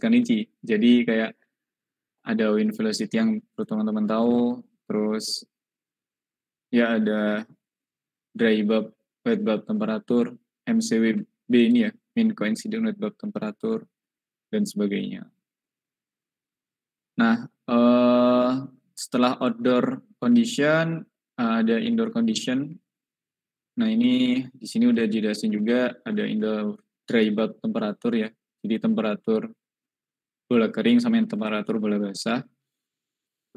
[SPEAKER 2] rinci. Jadi kayak ada wind velocity yang perlu teman-teman tahu, terus ya ada dry bulb, wet bulb temperatur, MCWB ini ya, mean coincident wet bulb temperatur, dan sebagainya. Nah, setelah outdoor condition, ada indoor condition. Nah, ini di sini udah dijelasin juga, ada indoor dry bulb temperatur ya. Jadi temperatur bola kering sama temperatur bola basah.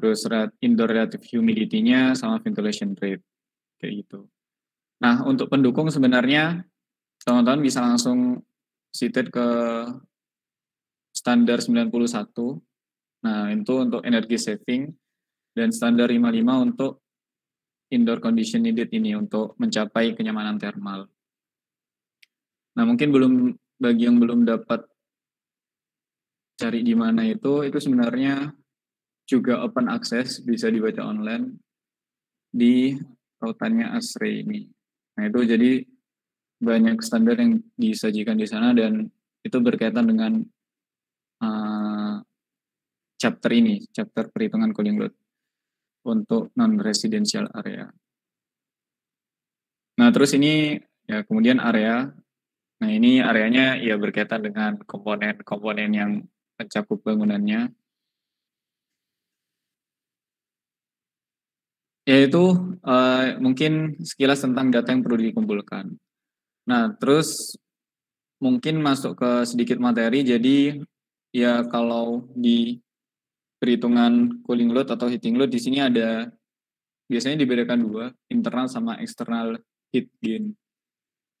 [SPEAKER 2] Terus indoor relative humidity-nya sama ventilation rate. Kayak gitu. Nah, untuk pendukung sebenarnya teman-teman bisa langsung cited ke standar 91. Nah, itu untuk energy saving, dan standar 55 untuk indoor condition needed ini untuk mencapai kenyamanan thermal. Nah, mungkin bagi yang belum dapat cari di mana itu sebenarnya juga open access, bisa dibaca online di tautannya ASRE ini. Nah, itu jadi banyak standar yang disajikan di sana, dan itu berkaitan dengan chapter perhitungan cooling load untuk non-residential area. Nah, terus ini ya kemudian area. Nah, ini areanya ya berkaitan dengan komponen-komponen yang mencakup bangunannya. Yaitu mungkin sekilas tentang data yang perlu dikumpulkan. Nah, terus mungkin masuk ke sedikit materi. Jadi ya kalau di perhitungan cooling load atau heating load di sini ada biasanya dibedakan dua, internal sama external heat gain.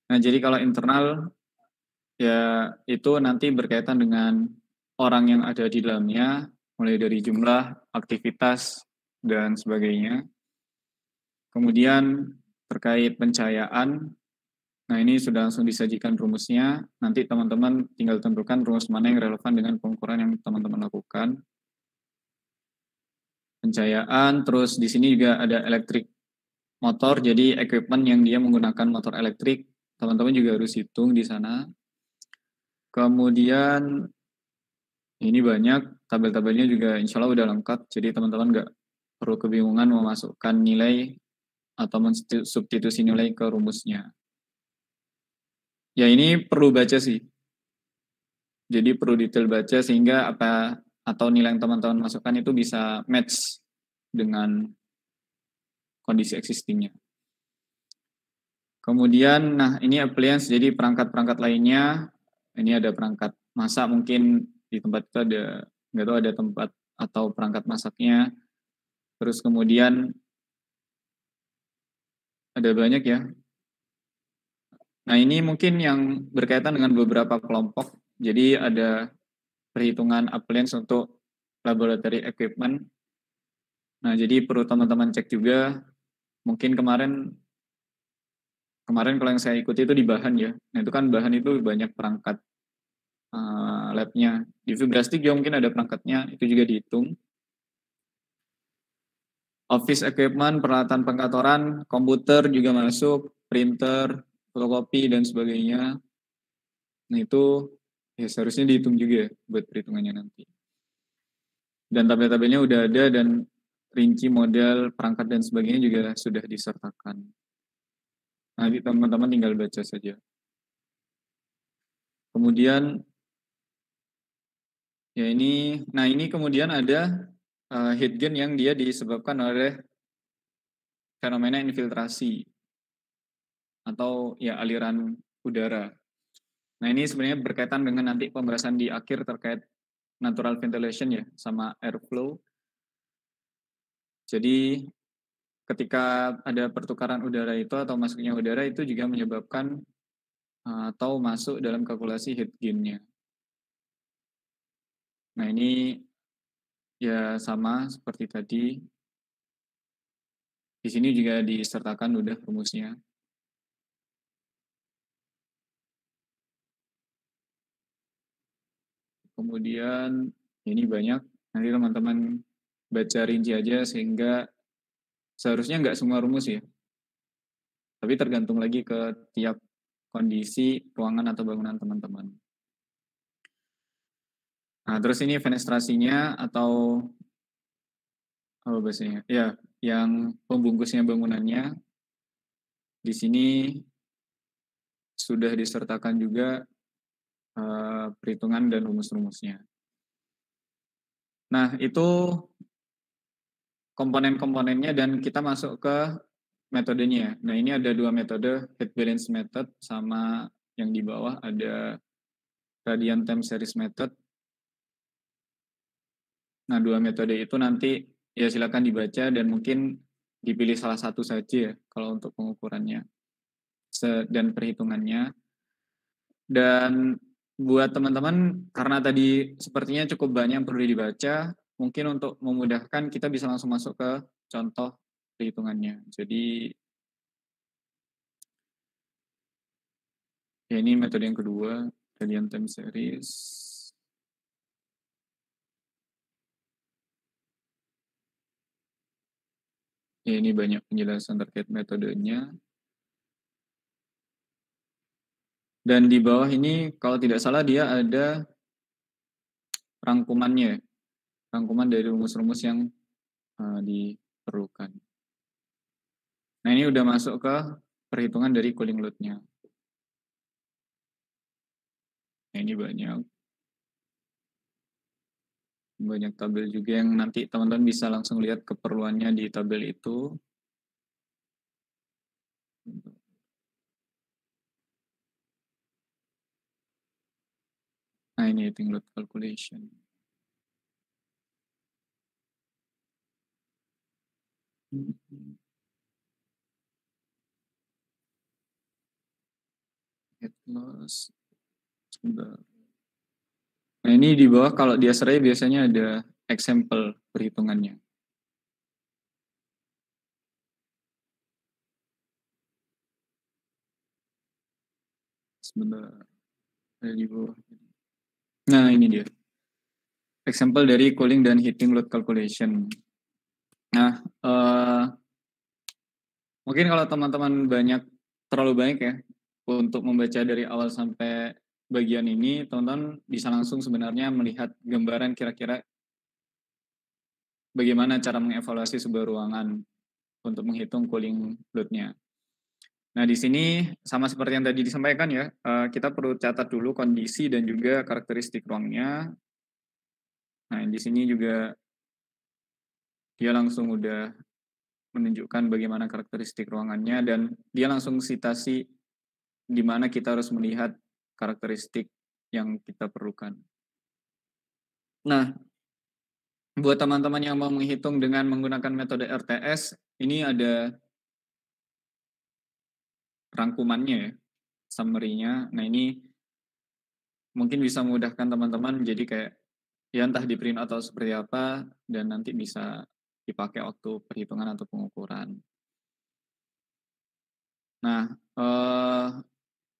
[SPEAKER 2] Nah, jadi kalau internal ya itu nanti berkaitan dengan orang yang ada di dalamnya, mulai dari jumlah, aktivitas, dan sebagainya. Kemudian terkait pencahayaan, nah ini sudah langsung disajikan rumusnya, nanti teman-teman tinggal tentukan rumus mana yang relevan dengan pengukuran yang teman-teman lakukan. Pencahayaan, terus di sini juga ada elektrik motor, jadi equipment yang dia menggunakan motor elektrik, teman-teman juga harus hitung di sana. Kemudian ini banyak, tabel-tabelnya juga insya Allah udah lengkap, jadi teman-teman nggak perlu kebingungan memasukkan nilai atau mensubstitusi nilai ke rumusnya. Ya ini perlu baca sih, jadi perlu detail baca sehingga apa atau nilai yang teman-teman masukkan itu bisa match dengan kondisi existingnya. Kemudian, nah ini appliance, jadi perangkat-perangkat lainnya, ini ada perangkat masak mungkin di tempat itu ada, nggak tahu ada tempat atau perangkat masaknya. Terus kemudian ada banyak ya. Nah ini mungkin yang berkaitan dengan beberapa kelompok. Jadi ada perhitungan appliance untuk laboratory equipment. Nah jadi perlu teman-teman cek juga. Mungkin kemarin kalau yang saya ikuti itu di bahan ya. Nah itu kan bahan itu banyak perangkat labnya. Di Fibrastik juga mungkin ada perangkatnya, itu juga dihitung. Office equipment, peralatan pengkantoran, komputer juga masuk, printer, fotokopi, dan sebagainya. Nah itu ya seharusnya dihitung juga buat perhitungannya nanti. Dan tabel-tabelnya udah ada dan rinci model, perangkat, dan sebagainya juga sudah disertakan. Nanti teman-teman tinggal baca saja. Kemudian, ya ini, nah ini kemudian ada heat gain yang dia disebabkan oleh fenomena infiltrasi atau ya aliran udara. Nah ini sebenarnya berkaitan dengan nanti pembahasan di akhir terkait natural ventilation ya sama airflow. Jadi ketika ada pertukaran udara itu atau masuknya udara itu juga menyebabkan atau masuk dalam kalkulasi heat gain-nya. Nah ini ya sama seperti tadi. Di sini juga disertakan udah rumusnya. Kemudian ini banyak, nanti teman-teman baca rinci aja sehingga seharusnya nggak semua rumus ya. Tapi tergantung lagi ke tiap kondisi ruangan atau bangunan teman-teman. Nah, terus ini fenestrasinya atau apa bahasanya? Ya, yang pembungkusnya bangunannya di sini sudah disertakan juga perhitungan dan rumus-rumusnya. Nah, itu komponen-komponennya dan kita masuk ke metodenya. Nah, ini ada dua metode, heat balance method sama yang di bawah ada radiant time series method. Nah, dua metode itu nanti ya silakan dibaca dan mungkin dipilih salah satu saja ya kalau untuk pengukurannya dan perhitungannya. Dan buat teman-teman, karena tadi sepertinya cukup banyak yang perlu dibaca, mungkin untuk memudahkan kita bisa langsung masuk ke contoh perhitungannya. Jadi ya ini metode yang kedua, radiant time series. Ya ini banyak penjelasan terkait metodenya. Dan di bawah ini kalau tidak salah dia ada rangkumannya, rangkuman dari rumus-rumus yang diperlukan. Nah ini udah masuk ke perhitungan dari cooling load-nya. Nah ini banyak tabel juga yang nanti teman-teman bisa langsung lihat keperluannya di tabel itu. Nah ini heating load calculation. Heat loss. Sebentar. Nah ini di bawah kalau di Asray biasanya ada example perhitungannya. Sebentar. Ada di bawah. Nah ini dia. Example dari cooling dan heating load calculation. Nah, mungkin kalau teman-teman terlalu banyak ya untuk membaca dari awal sampai bagian ini, teman-teman bisa langsung sebenarnya melihat gambaran kira-kira bagaimana cara mengevaluasi sebuah ruangan untuk menghitung cooling load-nya. Nah, di sini sama seperti yang tadi disampaikan ya, kita perlu catat dulu kondisi dan juga karakteristik ruangnya. Nah, di sini juga dia langsung udah menunjukkan bagaimana karakteristik ruangannya dan dia langsung sitasi di mana kita harus melihat karakteristik yang kita perlukan. Nah, buat teman-teman yang mau menghitung dengan menggunakan metode RTS, ini ada rangkumannya ya, summary-nya. Nah, ini mungkin bisa memudahkan teman-teman jadi kayak ya entah di print atau seperti apa dan nanti bisa dipakai waktu perhitungan atau pengukuran. Nah,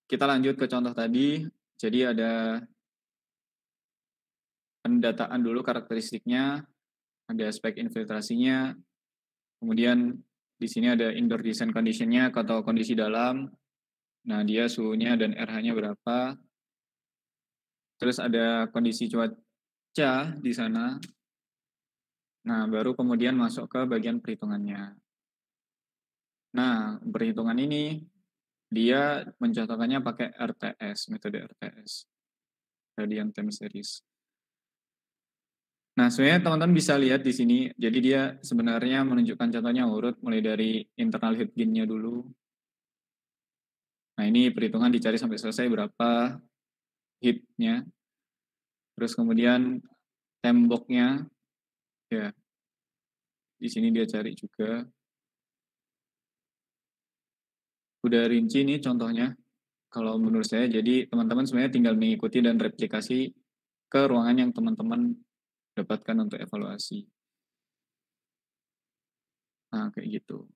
[SPEAKER 2] kita lanjut ke contoh tadi. Jadi ada pendataan dulu karakteristiknya, ada aspek infiltrasinya, kemudian di sini ada indoor design condition-nya atau kondisi dalam. Nah, dia suhunya dan RH-nya berapa. Terus ada kondisi cuaca di sana. Nah, baru kemudian masuk ke bagian perhitungannya. Nah, perhitungan ini dia mencontohkannya pakai RTS, metode RTS, Radian Time Series. Nah, sebenarnya teman-teman bisa lihat di sini, jadi dia sebenarnya menunjukkan contohnya urut mulai dari internal heat gain-nya dulu. Nah, ini perhitungan dicari sampai selesai berapa heat-nya. Terus kemudian temboknya, ya, di sini dia cari juga. Udah rinci nih contohnya, kalau menurut saya, jadi teman-teman sebenarnya tinggal mengikuti dan replikasi ke ruangan yang teman-teman dapatkan untuk evaluasi. Nah, kayak gitu.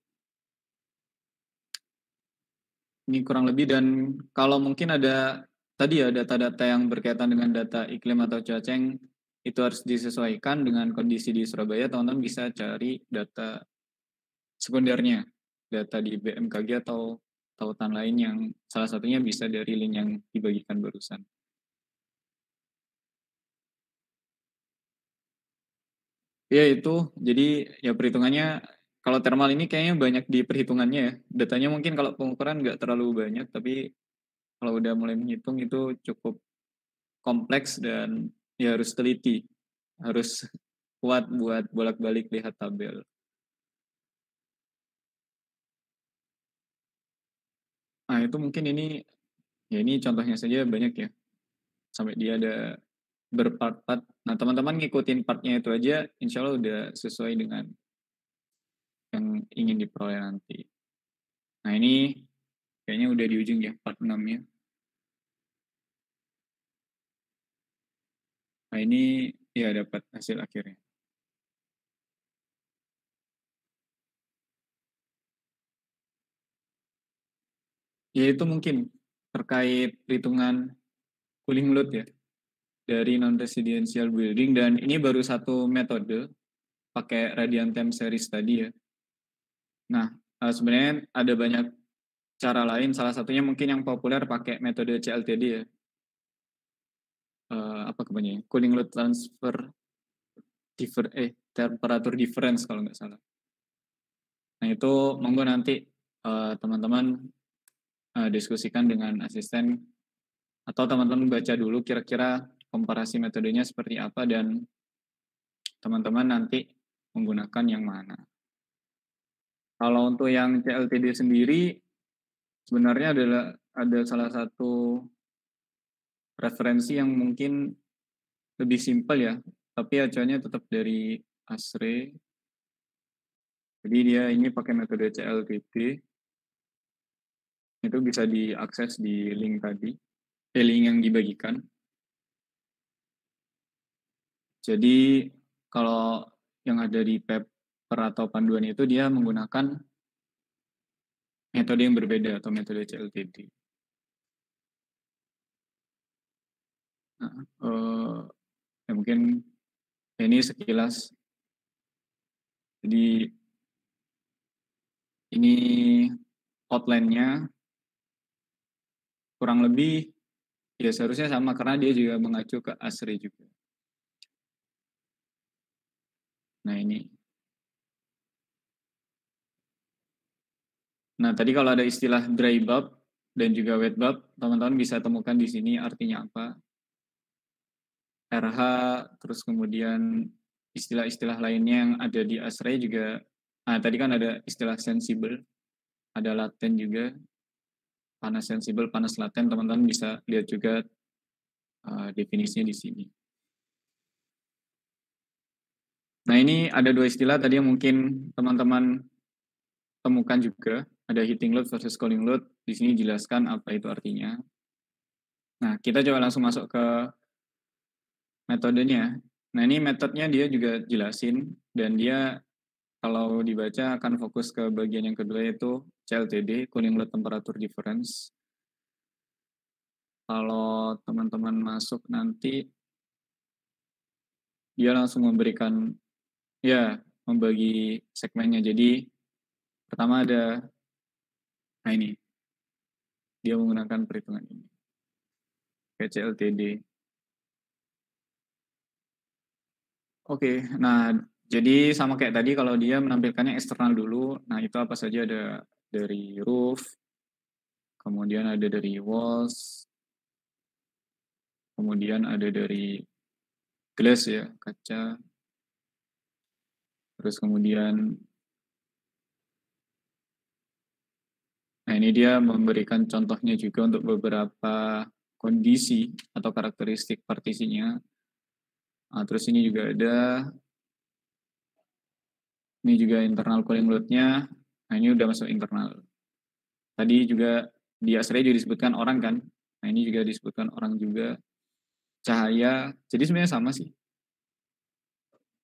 [SPEAKER 2] Ini kurang lebih, dan kalau mungkin ada tadi ya data-data yang berkaitan dengan data iklim atau cuaca yang itu harus disesuaikan dengan kondisi di Surabaya, teman-teman bisa cari data sekundernya, data di BMKG atau tautan lain yang salah satunya bisa dari link yang dibagikan barusan. Ya itu, jadi ya perhitungannya kalau thermal ini kayaknya banyak di perhitungannya ya. Datanya mungkin kalau pengukuran nggak terlalu banyak, tapi kalau udah mulai menghitung itu cukup kompleks dan ya harus teliti, harus kuat buat bolak-balik lihat tabel. Nah itu mungkin ini, ya ini contohnya saja banyak ya, sampai dia ada berpart-part. Nah teman-teman ngikutin partnya itu aja, insya Allah udah sesuai dengan yang ingin diperoleh nanti. Nah ini kayaknya udah di ujung ya, part 6-nya. Nah ini ya dapat hasil akhirnya. Ya itu mungkin terkait perhitungan cooling load ya dari non-residential building, dan ini baru satu metode pakai Radian Time Series tadi ya. Nah sebenarnya ada banyak cara lain, salah satunya mungkin yang populer pakai metode CLTD ya. Apa kepanjangannya? Cooling load transfer temperature difference kalau nggak salah. Nah itu monggo nanti teman-teman diskusikan dengan asisten atau teman-teman baca dulu kira-kira komparasi metodenya seperti apa dan teman-teman nanti menggunakan yang mana. Kalau untuk yang CLTD sendiri sebenarnya ada salah satu referensi yang mungkin lebih simpel ya, tapi acuannya tetap dari ASRE. Jadi dia ini pakai metode CLTD. Itu bisa diakses di link tadi, link yang dibagikan. Jadi kalau yang ada di paper atau panduan itu dia menggunakan metode yang berbeda atau metode CLTD. Nah, ya mungkin ini sekilas. Jadi ini outline-nya kurang lebih ya seharusnya sama karena dia juga mengacu ke ASRE juga. Nah ini. Nah tadi kalau ada istilah dry bulb dan juga wet bulb, teman-teman bisa temukan di sini artinya apa. RH, terus kemudian istilah-istilah lainnya yang ada di ASRE juga. Nah tadi kan ada istilah sensible, ada laten juga, panas sensible, panas laten, teman-teman bisa lihat juga definisinya di sini. Nah ini ada dua istilah tadi yang mungkin teman-teman temukan juga, ada heating load versus cooling load. Di sini jelaskan apa itu artinya. Nah kita coba langsung masuk ke metodenya. Nah ini metodenya dia juga jelasin dan dia kalau dibaca akan fokus ke bagian yang kedua yaitu CLTD, cooling load temperature difference. Kalau teman-teman masuk nanti dia langsung memberikan ya membagi segmennya. Jadi pertama ada nah ini dia menggunakan perhitungan ini kayak CLTD. Oke, nah jadi sama kayak tadi kalau dia menampilkannya eksternal dulu, nah itu apa saja ada dari roof, kemudian ada dari walls, kemudian ada dari glass ya, kaca, terus kemudian nah ini dia memberikan contohnya juga untuk beberapa kondisi atau karakteristik partisinya. Nah, terus ini juga ada ini juga internal cooling load-nya. Nah, ini udah masuk internal. Tadi juga di ASRE juga disebutkan orang kan. Nah, ini juga disebutkan orang juga. Cahaya. Jadi sebenarnya sama sih.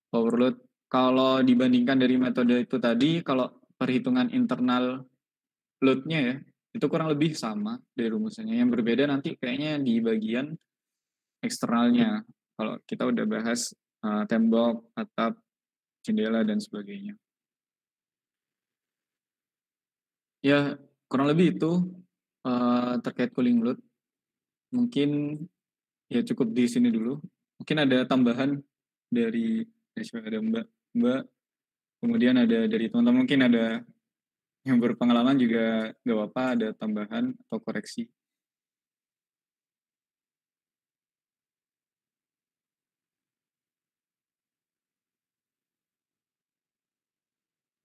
[SPEAKER 2] Power load. Kalau dibandingkan dari metode itu tadi, kalau perhitungan internal load-nya ya, itu kurang lebih sama dari rumusnya. Yang berbeda nanti kayaknya di bagian eksternalnya. Kalau kita udah bahas tembok, atap, jendela, dan sebagainya. Ya, kurang lebih itu terkait cooling load. Mungkin ya cukup di sini dulu. Mungkin ada tambahan dari ada Mbak, kemudian ada dari teman-teman mungkin ada yang berpengalaman juga nggak apa-apa ada tambahan atau koreksi.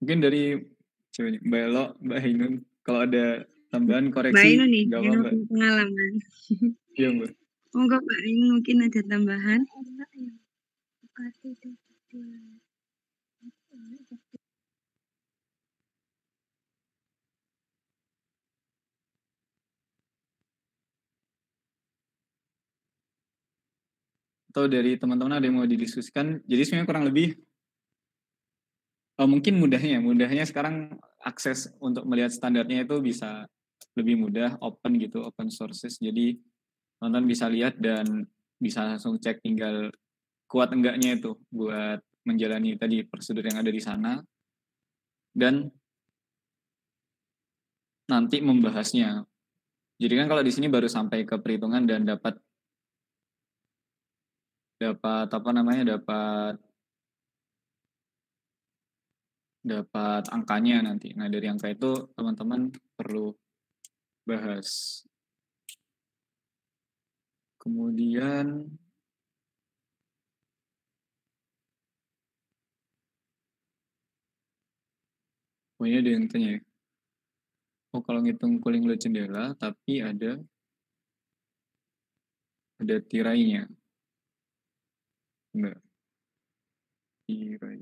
[SPEAKER 2] Mungkin dari Mbak Elo, Mbak Ainun, kalau ada tambahan koreksi
[SPEAKER 1] Mbak Ainun nih,
[SPEAKER 2] nggak
[SPEAKER 1] yang
[SPEAKER 2] apa-apa.
[SPEAKER 1] pengalaman.
[SPEAKER 2] Iya Mbak.
[SPEAKER 1] Monggo Mbak Ainun mungkin ada tambahan.
[SPEAKER 2] Atau dari teman-teman ada yang mau didiskusikan. Jadi sebenarnya kurang lebih mungkin mudahnya sekarang akses untuk melihat standarnya itu bisa lebih mudah, open gitu, open sources. Jadi teman-teman bisa lihat dan bisa langsung cek tinggal kuat enggaknya itu buat menjalani tadi prosedur yang ada di sana dan nanti membahasnya. Jadi kan kalau di sini baru sampai ke perhitungan dan dapat apa namanya dapat angkanya nanti. Nah dari angka itu teman-teman perlu bahas. Kemudian ini ada yang tanya ya. Oh kalau ngitung cooling load jendela tapi ada ada tirainya. Enggak. Tirai.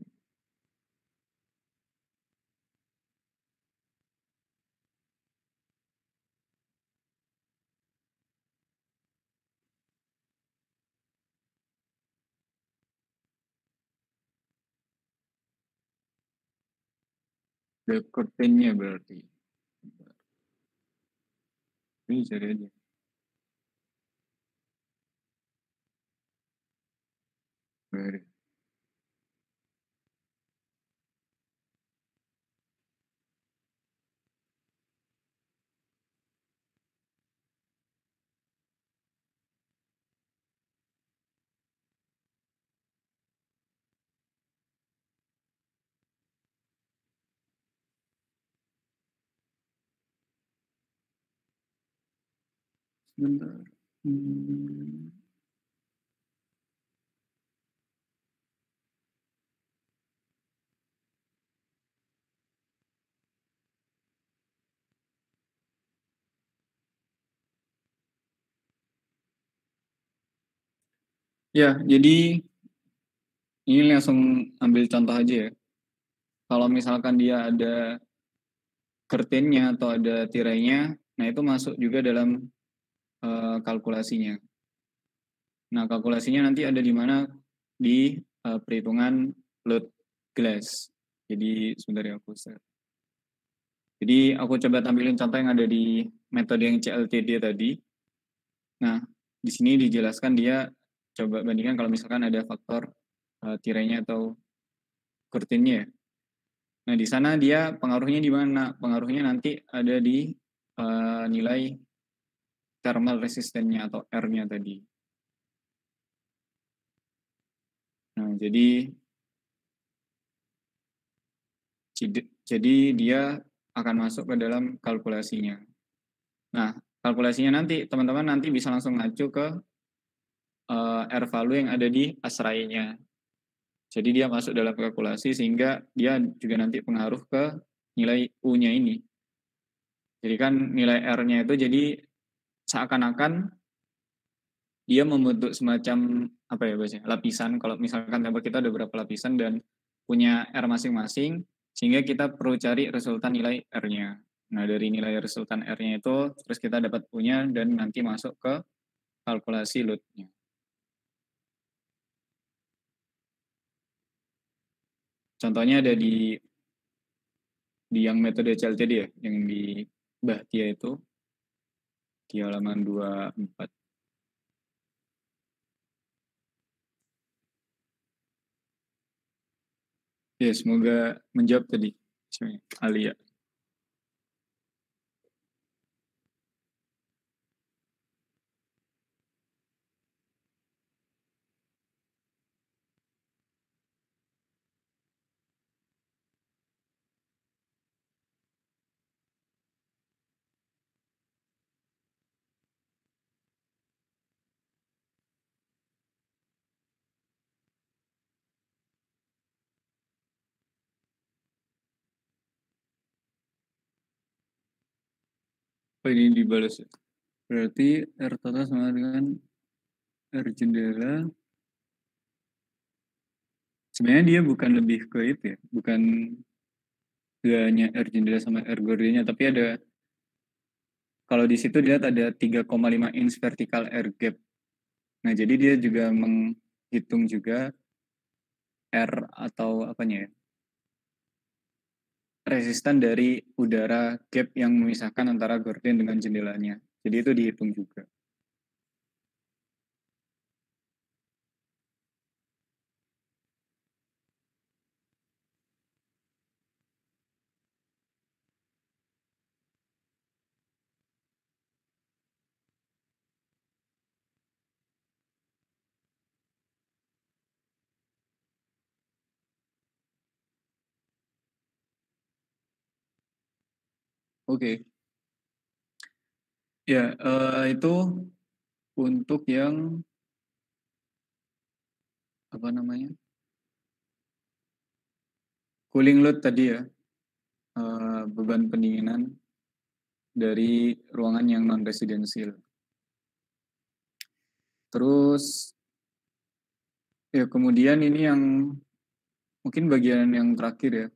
[SPEAKER 2] Ada curtain-nya berarti. Ini cari aja. Nggak ada. Sebentar. Ya, jadi ini langsung ambil contoh aja ya. Kalau misalkan dia ada curtain-nya atau ada tirainya, nah itu masuk juga dalam kalkulasinya. Nah, kalkulasinya nanti ada di mana? Di perhitungan load glass. Jadi sebentar ya aku share. Jadi aku coba tampilin contoh yang ada di metode yang CLTD tadi. Nah, di sini dijelaskan dia coba bandingkan kalau misalkan ada faktor tirainya atau curtain-nya. Nah, di sana dia pengaruhnya di mana? Pengaruhnya nanti ada di nilai thermal resistance-nya atau R-nya tadi. Nah, jadi dia akan masuk ke dalam kalkulasinya. Nah, kalkulasinya nanti teman-teman nanti bisa langsung ngacu ke R value yang ada di asrainya. Jadi dia masuk dalam kalkulasi sehingga dia juga nanti pengaruh ke nilai U-nya ini. Jadi kan nilai R-nya itu jadi seakan-akan dia membentuk semacam apa ya bahasanya, lapisan. Kalau misalkan tembak kita ada beberapa lapisan dan punya R masing-masing, sehingga kita perlu cari resultan nilai R-nya. Nah, dari nilai resultan R-nya itu, terus kita dapat U-nya dan nanti masuk ke kalkulasi load-nya. Contohnya ada di yang metode CLTD ya, yang di Bahtia itu, di halaman 24. Ya, semoga menjawab tadi, Alia. Oh, ini dibalas ya. Berarti R total sama dengan R jendela. Sebenarnya dia bukan lebih ke itu ya, bukan hanya R jendela sama R gordionnya, tapi ada, kalau di situ dilihat ada 3,5 inch vertical air gap. Nah, jadi dia juga menghitung juga R atau apanya ya, resistan dari udara gap yang memisahkan antara gorden dengan jendelanya. Jadi itu dihitung juga. Oke. Ya, itu untuk yang apa namanya? Cooling load tadi ya. Beban pendinginan dari ruangan yang non residensial. Terus ya kemudian ini yang mungkin bagian yang terakhir ya.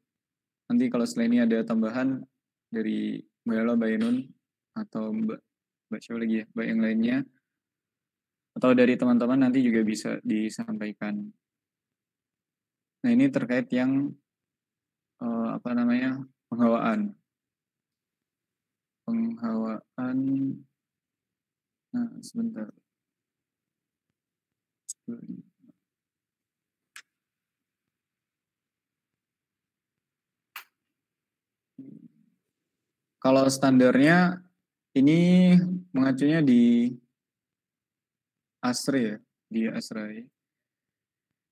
[SPEAKER 2] Nanti kalau setelah ini ada tambahan dari Mbak Ella, Mbak Ainun, atau Mbak siapa lagi ya, Mbak yang lainnya, atau dari teman-teman nanti juga bisa disampaikan. Nah ini terkait yang penghawaan. Nah sebentar. Kalau standarnya ini mengacunya di ASRE ya, di ASRE.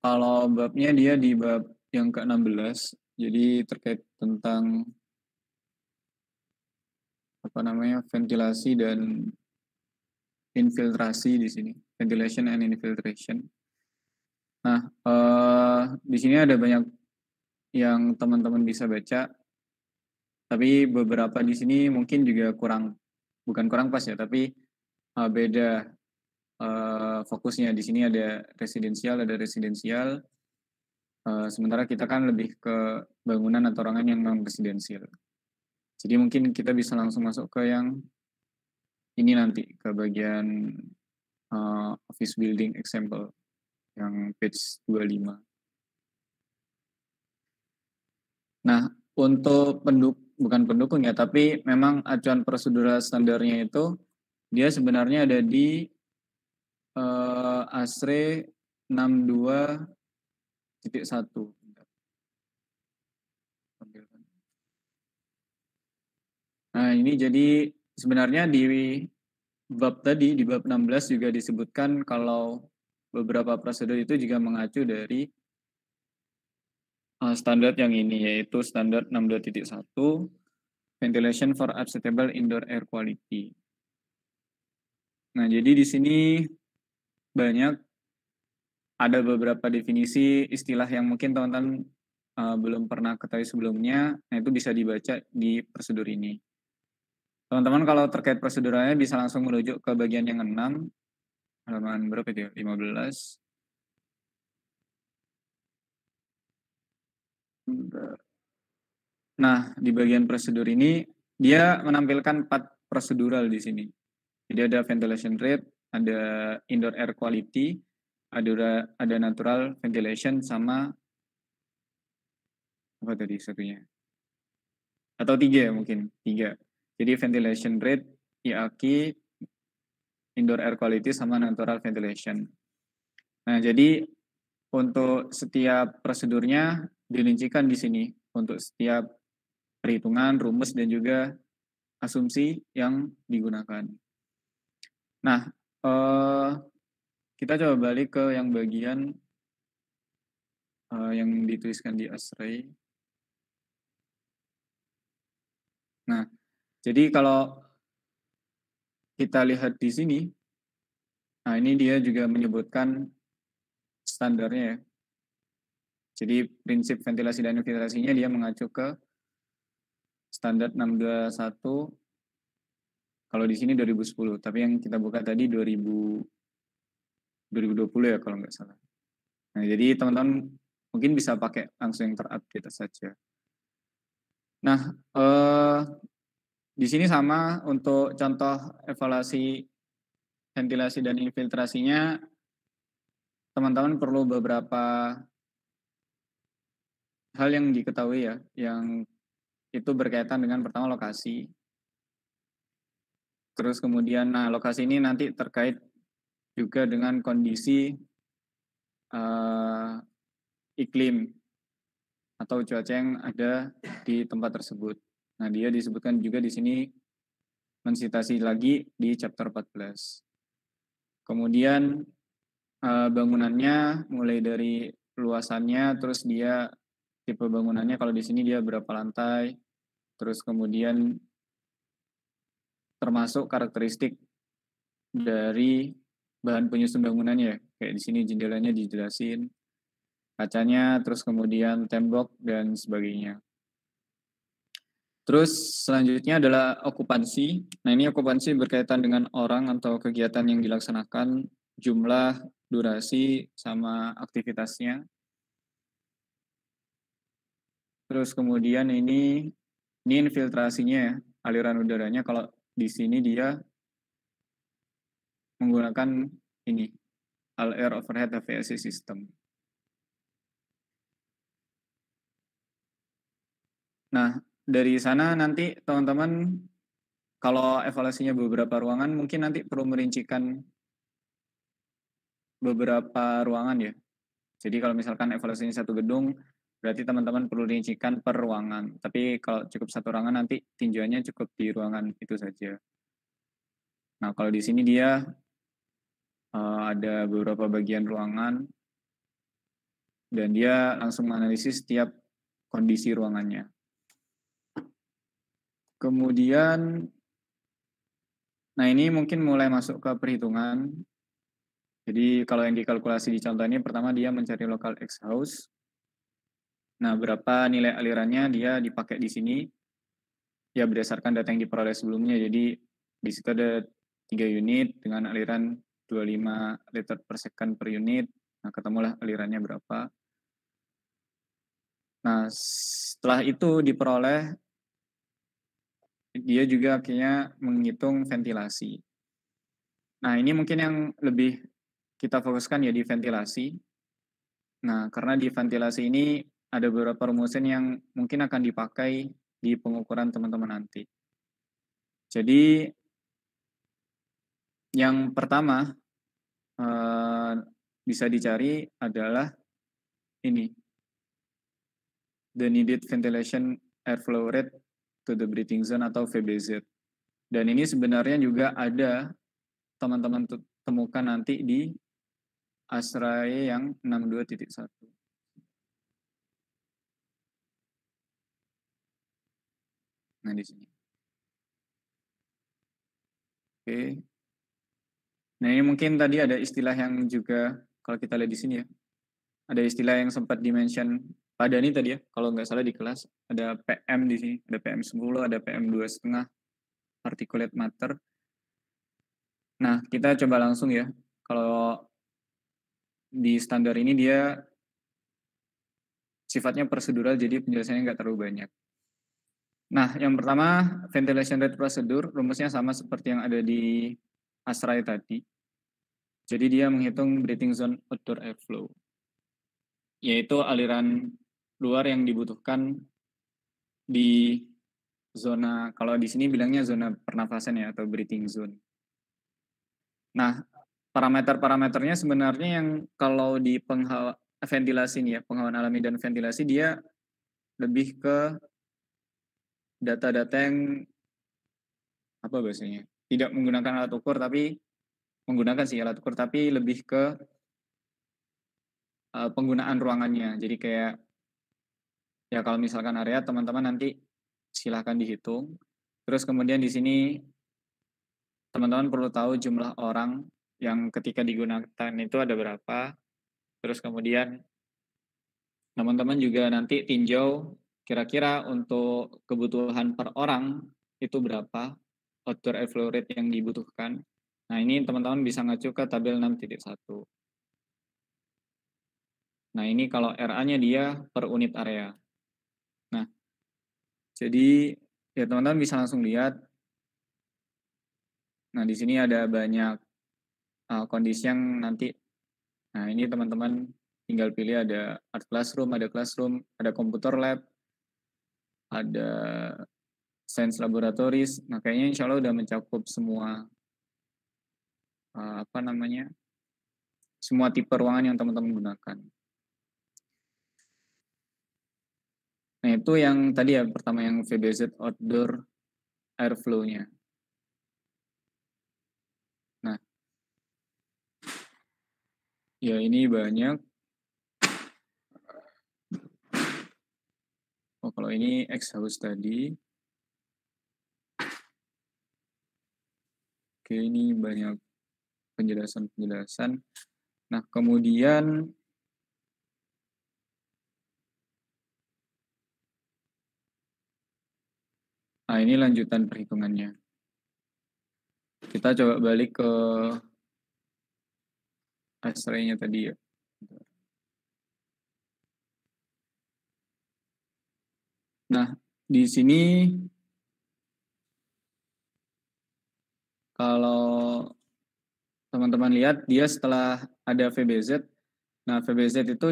[SPEAKER 2] Kalau babnya dia di bab yang ke-16, jadi terkait tentang ventilasi dan infiltrasi di sini, ventilation and infiltration. Nah, di sini ada banyak yang teman-teman bisa baca, tapi beberapa di sini mungkin juga bukan kurang pas ya, tapi beda fokusnya. Di sini ada residensial, sementara kita kan lebih ke bangunan atau ruangan yang non residensial. Jadi mungkin kita bisa langsung masuk ke yang ini nanti, ke bagian office building example yang page 25. Nah, untuk bukan pendukung ya, tapi memang acuan prosedural standarnya itu dia sebenarnya ada di ASRE 62.1. Nah, ini jadi sebenarnya di bab tadi, di bab 16 juga disebutkan kalau beberapa prosedur itu juga mengacu dari standar yang ini, yaitu standar 62.1, ventilation for acceptable indoor air quality. Nah, jadi di sini ada beberapa definisi istilah yang mungkin teman-teman belum pernah ketahui sebelumnya, nah itu bisa dibaca di prosedur ini. Teman-teman kalau terkait prosedurnya bisa langsung merujuk ke bagian yang 6, halaman berapa itu ya? 15. Nah, di bagian prosedur ini dia menampilkan 4 prosedural di sini. Jadi ada ventilation rate, ada indoor air quality, ada natural ventilation, sama apa tadi satunya? Atau 3 ya mungkin, 3. Jadi ventilation rate, IAQ, indoor air quality, sama natural ventilation. Nah, jadi untuk setiap prosedurnya dirincikan di sini untuk setiap perhitungan, rumus, dan juga asumsi yang digunakan. Nah, kita coba balik ke yang bagian yang dituliskan di ASRE. Nah, jadi kalau kita lihat di sini, nah ini dia juga menyebutkan standarnya ya. Jadi prinsip ventilasi dan infiltrasinya dia mengacu ke standar 621, kalau di sini 2010, tapi yang kita buka tadi 2020 ya kalau nggak salah. Nah, jadi teman-teman mungkin bisa pakai langsung yang terupdate saja. Nah, di sini sama untuk contoh evaluasi ventilasi dan infiltrasinya, teman-teman perlu beberapa hal yang diketahui ya, yang itu berkaitan dengan pertama lokasi. Terus kemudian, nah lokasi ini nanti terkait juga dengan kondisi iklim atau cuaca yang ada di tempat tersebut. Nah, dia disebutkan juga di sini, mensitasi lagi di chapter 14. Kemudian bangunannya mulai dari luasannya, terus dia tipe bangunannya, kalau di sini dia berapa lantai, terus kemudian termasuk karakteristik dari bahan penyusun bangunannya, kayak di sini jendelanya dijelasin, kacanya, terus kemudian tembok dan sebagainya. Terus selanjutnya adalah okupansi. Nah, ini okupansi berkaitan dengan orang atau kegiatan yang dilaksanakan jumlah, durasi, sama aktivitasnya. Terus kemudian ini infiltrasinya ya, aliran udaranya. Kalau di sini dia menggunakan ini, all air overhead HVAC system. Nah, dari sana nanti teman-teman kalau evaluasinya beberapa ruangan, mungkin nanti perlu merincikan beberapa ruangan ya. Jadi kalau misalkan evaluasinya satu gedung, berarti teman-teman perlu rincikan per ruangan. Tapi kalau cukup satu ruangan, nanti tinjauannya cukup di ruangan itu saja. Nah, kalau di sini dia ada beberapa bagian ruangan, dan dia langsung menganalisis setiap kondisi ruangannya. Kemudian, nah ini mungkin mulai masuk ke perhitungan. Jadi kalau yang dikalkulasi di contoh ini, pertama dia mencari local X house. Nah, berapa nilai alirannya dia dipakai di sini. Ya berdasarkan data yang diperoleh sebelumnya. Jadi di situ ada 3 unit dengan aliran 25 liter per second per unit. Nah, ketemulah alirannya berapa. Nah, setelah itu diperoleh, dia juga akhirnya menghitung ventilasi. Nah, ini mungkin yang lebih kita fokuskan ya di ventilasi. Nah, karena di ventilasi ini ada beberapa rumusan yang mungkin akan dipakai di pengukuran teman-teman nanti. Jadi, yang pertama bisa dicari adalah ini, the needed ventilation airflow rate to the breathing zone atau VBZ. Dan ini sebenarnya juga ada teman-teman temukan nanti di ASRAE yang 62.1. Nah, di sini. Oke. Nah, ini mungkin tadi ada istilah yang juga, kalau kita lihat di sini ya, ada istilah yang sempat dimention Pak Dani tadi ya, kalau nggak salah di kelas, ada PM di sini, ada PM10, ada PM2,5, particulate matter. Nah, kita coba langsung ya, kalau di standar ini dia sifatnya prosedural, jadi penjelasannya nggak terlalu banyak. Nah, yang pertama, ventilation rate procedure, rumusnya sama seperti yang ada di ASRAE tadi. Jadi dia menghitung breathing zone outdoor airflow, yaitu aliran luar yang dibutuhkan di zona, kalau di sini bilangnya zona pernafasan ya, atau breathing zone. Nah, parameter-parameternya sebenarnya yang kalau di ventilasi nih ya, penghawaan alami dan ventilasi, dia lebih ke data-data yang apa bahasanya, tidak menggunakan alat ukur, tapi menggunakan sih alat ukur, tapi lebih ke penggunaan ruangannya. Jadi kayak ya kalau misalkan area, teman-teman nanti silahkan dihitung. Terus kemudian di sini teman-teman perlu tahu jumlah orang yang ketika digunakan itu ada berapa. Terus kemudian teman-teman juga nanti tinjau kira-kira untuk kebutuhan per orang itu berapa outdoor airflow rate yang dibutuhkan. Nah, ini teman-teman bisa ngacu ke tabel 6.1. Nah, ini kalau RA-nya dia per unit area. Nah, jadi ya teman-teman bisa langsung lihat. Nah, di sini ada banyak kondisi yang nanti. Nah, ini teman-teman tinggal pilih, ada art classroom, ada computer lab, ada science laboratories. Nah, kayaknya insya Allah udah mencakup semua semua tipe ruangan yang teman-teman gunakan. Nah, itu yang tadi ya, pertama yang VBZ outdoor airflow-nya. Nah, ya ini banyak. Oh, kalau ini X-house tadi. Oke, ini banyak penjelasan-penjelasan. Nah, kemudian ini lanjutan perhitungannya. Kita coba balik ke Asrainya tadi ya. Nah, di sini kalau teman-teman lihat dia setelah ada VBZ, nah VBZ itu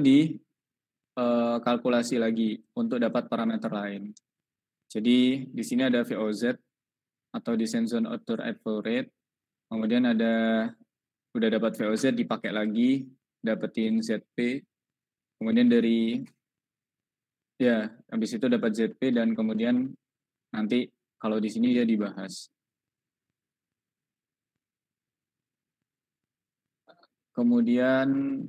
[SPEAKER 2] kalkulasi lagi untuk dapat parameter lain. Jadi di sini ada VOZ atau Descent Zone Outdoor Air Flow Rate, kemudian udah dapat VOZ dipakai lagi, dapetin ZP, kemudian habis itu dapat ZP dan kemudian nanti kalau di sini dia dibahas. Kemudian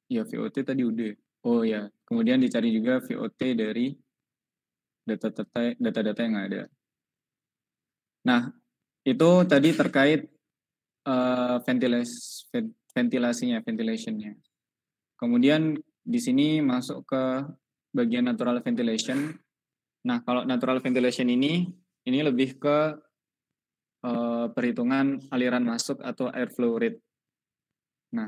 [SPEAKER 2] ya VOT tadi udah. Oh ya, kemudian dicari juga VOT dari data-data yang ada. Nah, itu tadi terkait ventilationnya. Kemudian di sini masuk ke bagian natural ventilation. Nah, kalau natural ventilation ini lebih ke perhitungan aliran masuk atau airflow rate. Nah,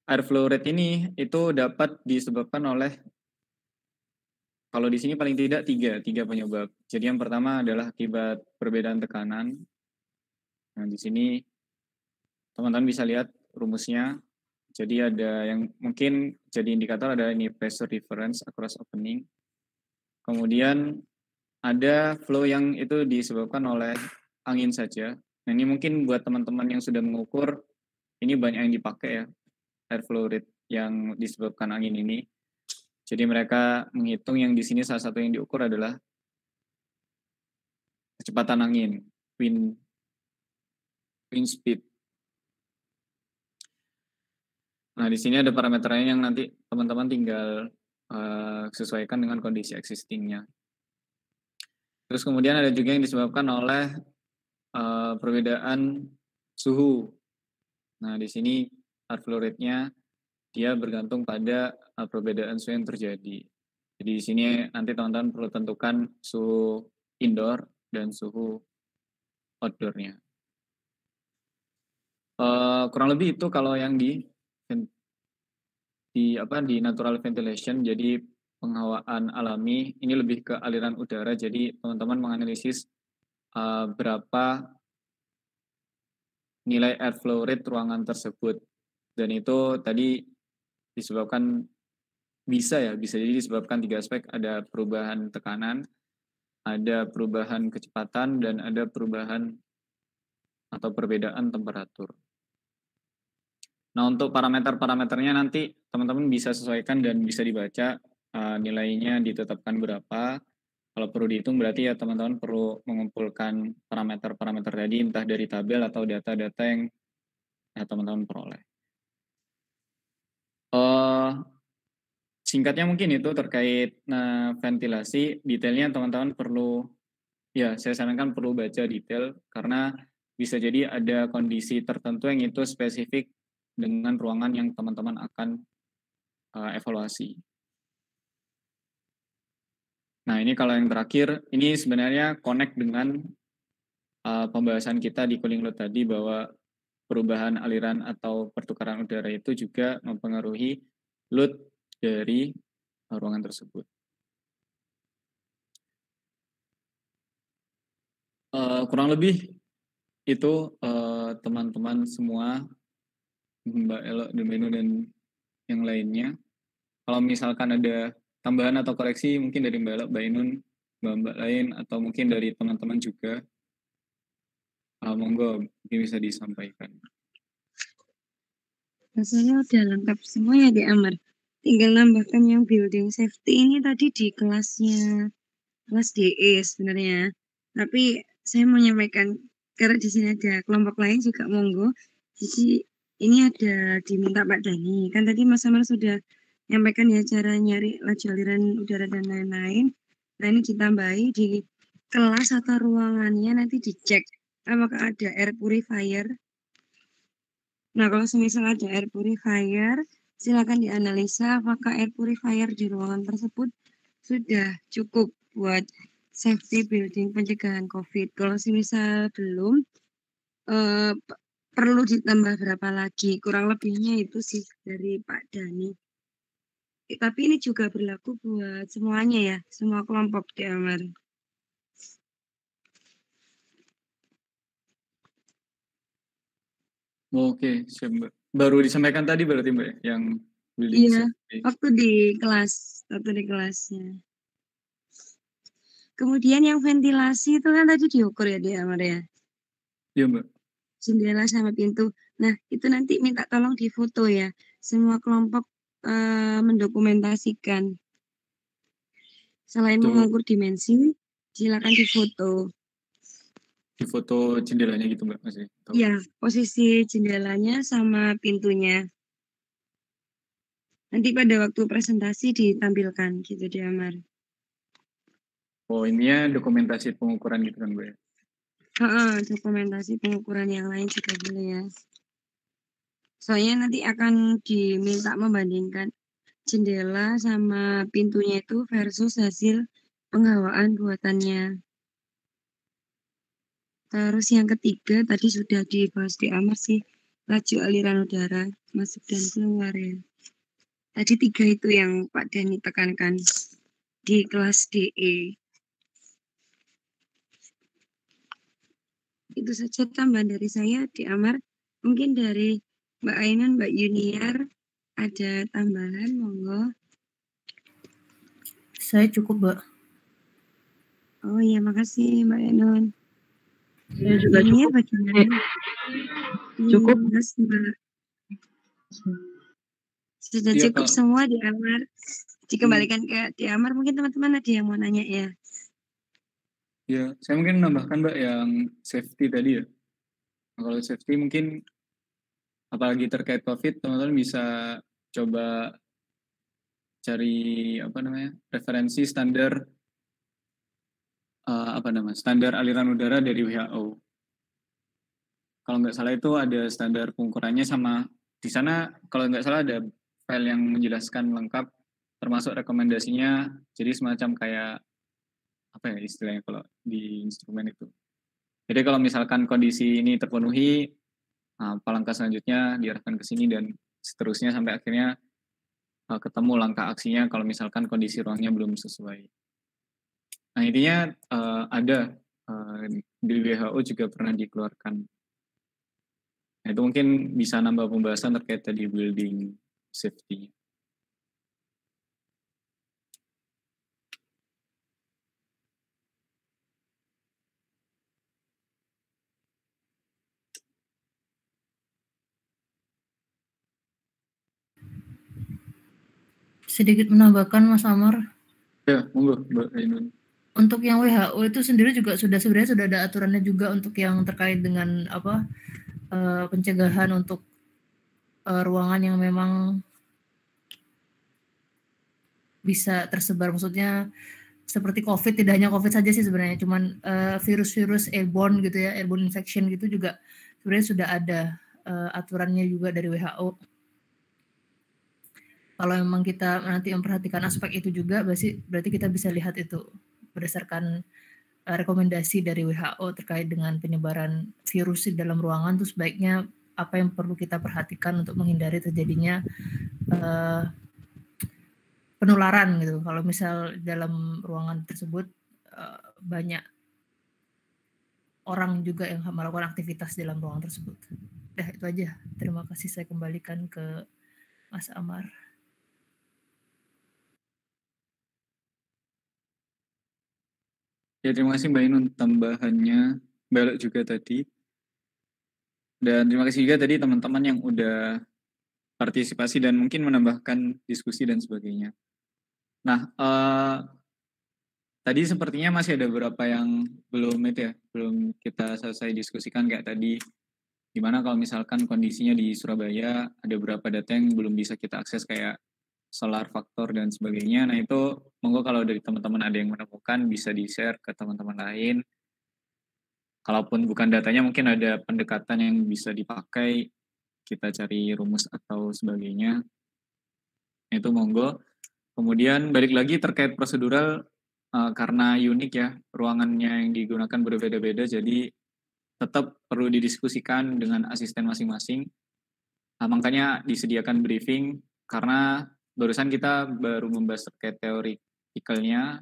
[SPEAKER 2] airflow rate ini itu dapat disebabkan oleh, kalau di sini paling tidak tiga penyebab. Jadi yang pertama adalah akibat perbedaan tekanan. Nah, di sini teman-teman bisa lihat rumusnya. Jadi ada yang mungkin jadi indikator, ada ini pressure difference across opening. Kemudian ada flow yang itu disebabkan oleh angin saja. Nah, ini mungkin buat teman-teman yang sudah mengukur, ini banyak yang dipakai ya, airflow rate yang disebabkan angin ini. Jadi mereka menghitung yang di sini salah satu yang diukur adalah kecepatan angin, wind speed. Nah, di sini ada parameternya yang nanti teman-teman tinggal sesuaikan dengan kondisi existingnya. Terus kemudian ada juga yang disebabkan oleh perbedaan suhu. Nah, di sini airflow rate-nya dia bergantung pada perbedaan suhu yang terjadi. Jadi di sini nanti teman-teman perlu tentukan suhu indoor dan suhu outdoor-nya. Kurang lebih itu kalau yang di natural ventilation, jadi penghawaan alami, ini lebih ke aliran udara. Jadi teman-teman menganalisis berapa nilai airflow rate ruangan tersebut, dan itu tadi disebabkan bisa jadi disebabkan tiga aspek, ada perubahan tekanan, ada perubahan kecepatan, dan ada perubahan atau perbedaan temperatur. Nah, untuk parameternya nanti teman-teman bisa sesuaikan dan bisa dibaca nilainya ditetapkan berapa. Kalau perlu dihitung berarti ya teman-teman perlu mengumpulkan parameter-parameter tadi entah dari tabel atau data-data yang teman-teman peroleh. Singkatnya mungkin itu terkait ventilasi. Detailnya teman-teman perlu, ya saya sarankan perlu baca detail karena bisa jadi ada kondisi tertentu yang itu spesifik dengan ruangan yang teman-teman akan evaluasi. Nah, ini kalau yang terakhir, ini sebenarnya connect dengan pembahasan kita di cooling load tadi, bahwa perubahan aliran atau pertukaran udara itu juga mempengaruhi load dari ruangan tersebut. Kurang lebih itu teman-teman semua, Mbak Elo, Mbak dan yang lainnya. Kalau misalkan ada tambahan atau koreksi mungkin dari Mbak Elo, Mbak Inun, Mbak lain, atau mungkin dari teman-teman juga, monggo mungkin bisa disampaikan.
[SPEAKER 1] Rasanya udah lengkap semua ya di Amar. Tinggal nambahkan yang building safety ini tadi di kelas DE sebenarnya. Tapi saya mau nyampaikan, karena di sini ada kelompok lain juga monggo. Jadi ini ada diminta Pak Dani. Kan tadi Mas Amar sudah nyampaikan ya cara nyari laju aliran udara dan lain-lain. Nah, ini ditambahi di kelas atau ruangannya nanti dicek apakah ada air purifier. Nah, kalau semisal ada air purifier, silakan dianalisa apakah air purifier di ruangan tersebut sudah cukup buat safety building pencegahan COVID. Kalau semisal belum, perlu ditambah berapa lagi, kurang lebihnya itu sih dari Pak Dhani. Tapi ini juga berlaku buat semuanya ya, semua kelompok di Amar.
[SPEAKER 2] Oke, siap Mbak. Baru disampaikan tadi berarti Mbak ya, yang building
[SPEAKER 1] Iya,
[SPEAKER 2] safety.
[SPEAKER 1] waktu di kelasnya. Kemudian yang ventilasi itu kan tadi diukur ya di Amar ya,
[SPEAKER 2] Iya Mbak.
[SPEAKER 1] jendela sama pintu. Nah, itu nanti minta tolong difoto ya, semua kelompok mendokumentasikan. Selain
[SPEAKER 2] Itu
[SPEAKER 1] mengukur dimensi, silakan difoto.
[SPEAKER 2] di foto jendelanya gitu Mbak masih.
[SPEAKER 1] Iya, posisi jendelanya sama pintunya. Nanti pada waktu presentasi ditampilkan gitu di Amar.
[SPEAKER 2] Oh, ininya dokumentasi pengukuran gitu kan Mbak ya?
[SPEAKER 1] Dokumentasi pengukuran yang lain juga boleh ya. Soalnya nanti akan diminta membandingkan jendela sama pintunya itu versus hasil penghawaan buatannya. Terus yang ketiga tadi sudah dibahas di Amar sih, laju aliran udara masuk dan keluar ya. Tadi 3 itu yang Pak Dhani tekankan di kelas DE. Itu saja tambahan dari saya di Amar. Mungkin dari Mbak Ainun, Mbak Yuniar ada tambahan, monggo.
[SPEAKER 4] Saya cukup, Mbak.
[SPEAKER 1] Oh iya, makasih Mbak Ainun.
[SPEAKER 4] Saya juga cukup.
[SPEAKER 1] Bagaimana?
[SPEAKER 4] Cukup.
[SPEAKER 1] Mas, Mbak. Sudah
[SPEAKER 2] Iya,
[SPEAKER 1] cukup
[SPEAKER 2] Pak.
[SPEAKER 1] semua di Amar. Dikembalikan ke di Amar, mungkin teman-teman ada yang mau nanya ya.
[SPEAKER 2] Ya, saya mungkin menambahkan Mbak yang safety tadi ya. Nah, kalau safety mungkin apalagi terkait COVID, teman-teman bisa coba cari referensi standar standar aliran udara dari WHO. Kalau nggak salah itu ada standar pengukurannya sama di sana kalau nggak salah ada file yang menjelaskan lengkap termasuk rekomendasinya. Jadi semacam kayak apa ya istilahnya kalau di instrumen itu. Jadi kalau misalkan kondisi ini terpenuhi, langkah selanjutnya diarahkan ke sini dan seterusnya sampai akhirnya ketemu langkah aksinya kalau misalkan kondisi ruangnya belum sesuai. Nah intinya ada di WHO juga pernah dikeluarkan. Nah, itu mungkin bisa nambah pembahasan terkait tadi building safety.
[SPEAKER 4] Sedikit menambahkan Mas Amar.
[SPEAKER 2] Ya, monggo Mbak Ainun.
[SPEAKER 4] Untuk yang WHO itu sendiri juga sebenarnya sudah ada aturannya juga untuk yang terkait dengan pencegahan untuk ruangan yang memang bisa tersebar, maksudnya seperti COVID, tidak hanya COVID saja sih sebenarnya, cuman virus-virus airborne gitu ya, airborne infection gitu juga sebenarnya sudah ada aturannya juga dari WHO. Kalau memang kita nanti memperhatikan aspek itu juga, berarti kita bisa lihat itu berdasarkan rekomendasi dari WHO terkait dengan penyebaran virus di dalam ruangan, terus sebaiknya apa yang perlu kita perhatikan untuk menghindari terjadinya penularan gitu. Kalau misal dalam ruangan tersebut banyak orang juga yang melakukan aktivitas dalam ruangan tersebut. Itu aja. Terima kasih, saya kembalikan ke Mas Amar.
[SPEAKER 2] Ya, terima kasih Mbak Ainun tambahannya, Mbak juga tadi. Dan terima kasih juga tadi teman-teman yang udah partisipasi dan mungkin menambahkan diskusi dan sebagainya. Nah, tadi sepertinya masih ada beberapa yang belum kita selesai diskusikan kayak tadi. Gimana kalau misalkan kondisinya di Surabaya ada beberapa data yang belum bisa kita akses kayak solar faktor dan sebagainya. Nah itu monggo kalau dari teman-teman ada yang menemukan bisa di-share ke teman-teman lain. Kalaupun bukan datanya mungkin ada pendekatan yang bisa dipakai, kita cari rumus atau sebagainya. Itu monggo. Kemudian balik lagi terkait prosedural, karena unik ya, ruangannya yang digunakan berbeda-beda, jadi tetap perlu didiskusikan dengan asisten masing-masing. Makanya disediakan briefing, karena barusan kita baru membahas terkait teorikalnya,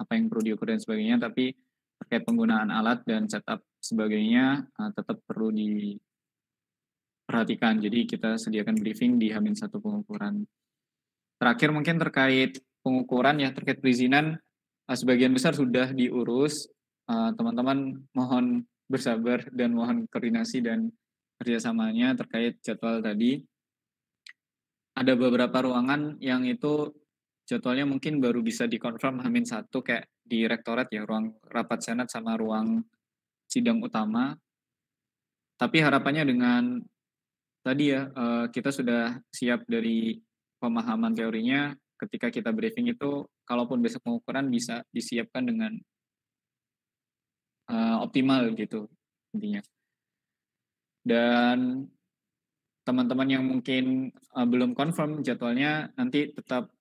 [SPEAKER 2] apa yang perlu diukur dan sebagainya, tapi terkait penggunaan alat dan setup sebagainya tetap perlu diperhatikan. Jadi kita sediakan briefing di H-1 pengukuran. Terakhir mungkin terkait pengukuran ya, terkait perizinan, sebagian besar sudah diurus. Teman-teman mohon bersabar dan mohon koordinasi dan kerjasamanya terkait jadwal tadi. Ada beberapa ruangan yang itu jadwalnya mungkin baru bisa dikonfirm H-1 kayak di rektorat ya, ruang rapat senat sama ruang sidang utama. Tapi harapannya dengan tadi ya, kita sudah siap dari pemahaman teorinya, ketika kita briefing itu, kalaupun besok pengukuran bisa disiapkan dengan optimal gitu intinya. Dan teman-teman yang mungkin belum confirm jadwalnya, nanti tetap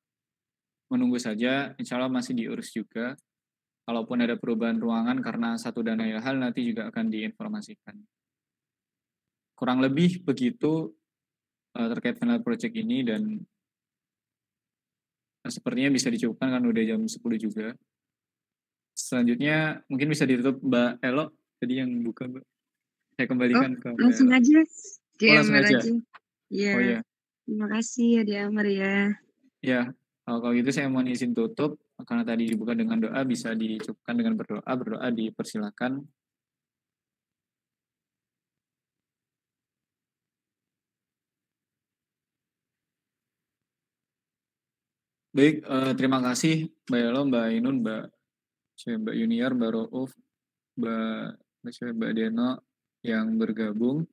[SPEAKER 2] menunggu saja, insya Allah masih diurus juga. Kalaupun ada perubahan ruangan karena satu dan lain hal, nanti juga akan diinformasikan. Kurang lebih begitu terkait final project ini, dan sepertinya bisa dicukupkan kan udah jam 10 juga. Selanjutnya mungkin bisa ditutup Mbak Elo, tadi yang buka Mbak. Saya kembalikan ke Mbak
[SPEAKER 1] langsung
[SPEAKER 2] Elo.
[SPEAKER 1] aja.
[SPEAKER 2] Langsung aja.
[SPEAKER 1] Iya.
[SPEAKER 2] Oh iya.
[SPEAKER 1] Terima kasih ya Di Amar ya.
[SPEAKER 2] Ya, kalau gitu saya mohon izin tutup, karena tadi dibuka dengan doa, bisa dicukupkan dengan berdoa. Berdoa dipersilakan. Baik, terima kasih Mbak Elo, Mbak Ainun, Mbak Junior, Mbak Rauf, Mbak Deno yang bergabung,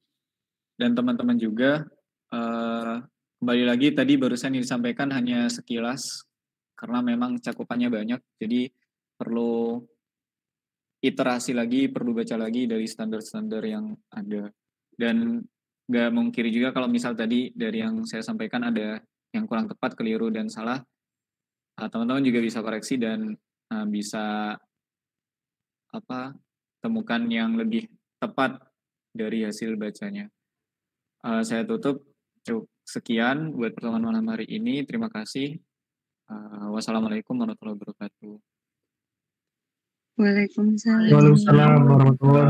[SPEAKER 2] dan teman-teman juga. Kembali lagi tadi barusan yang disampaikan hanya sekilas, karena memang cakupannya banyak, jadi perlu iterasi lagi, perlu baca lagi dari standar-standar yang ada. Dan nggak mungkiri juga kalau misal tadi dari yang saya sampaikan ada yang kurang tepat, keliru, dan salah, teman-teman juga bisa koreksi dan bisa temukan yang lebih tepat dari hasil bacanya. Saya tutup, cukup sekian buat pertemuan malam hari ini. Terima kasih. Wassalamualaikum warahmatullahi wabarakatuh.
[SPEAKER 1] Waalaikumsalam.
[SPEAKER 5] Waalaikumsalam warahmatullahi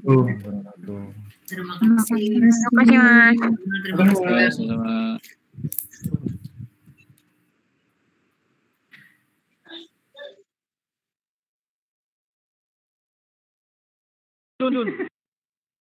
[SPEAKER 5] wabarakatuh.
[SPEAKER 4] Terima kasih.
[SPEAKER 3] Terima kasih, Mas.
[SPEAKER 4] Terima kasih.
[SPEAKER 2] Sama-sama. Dun.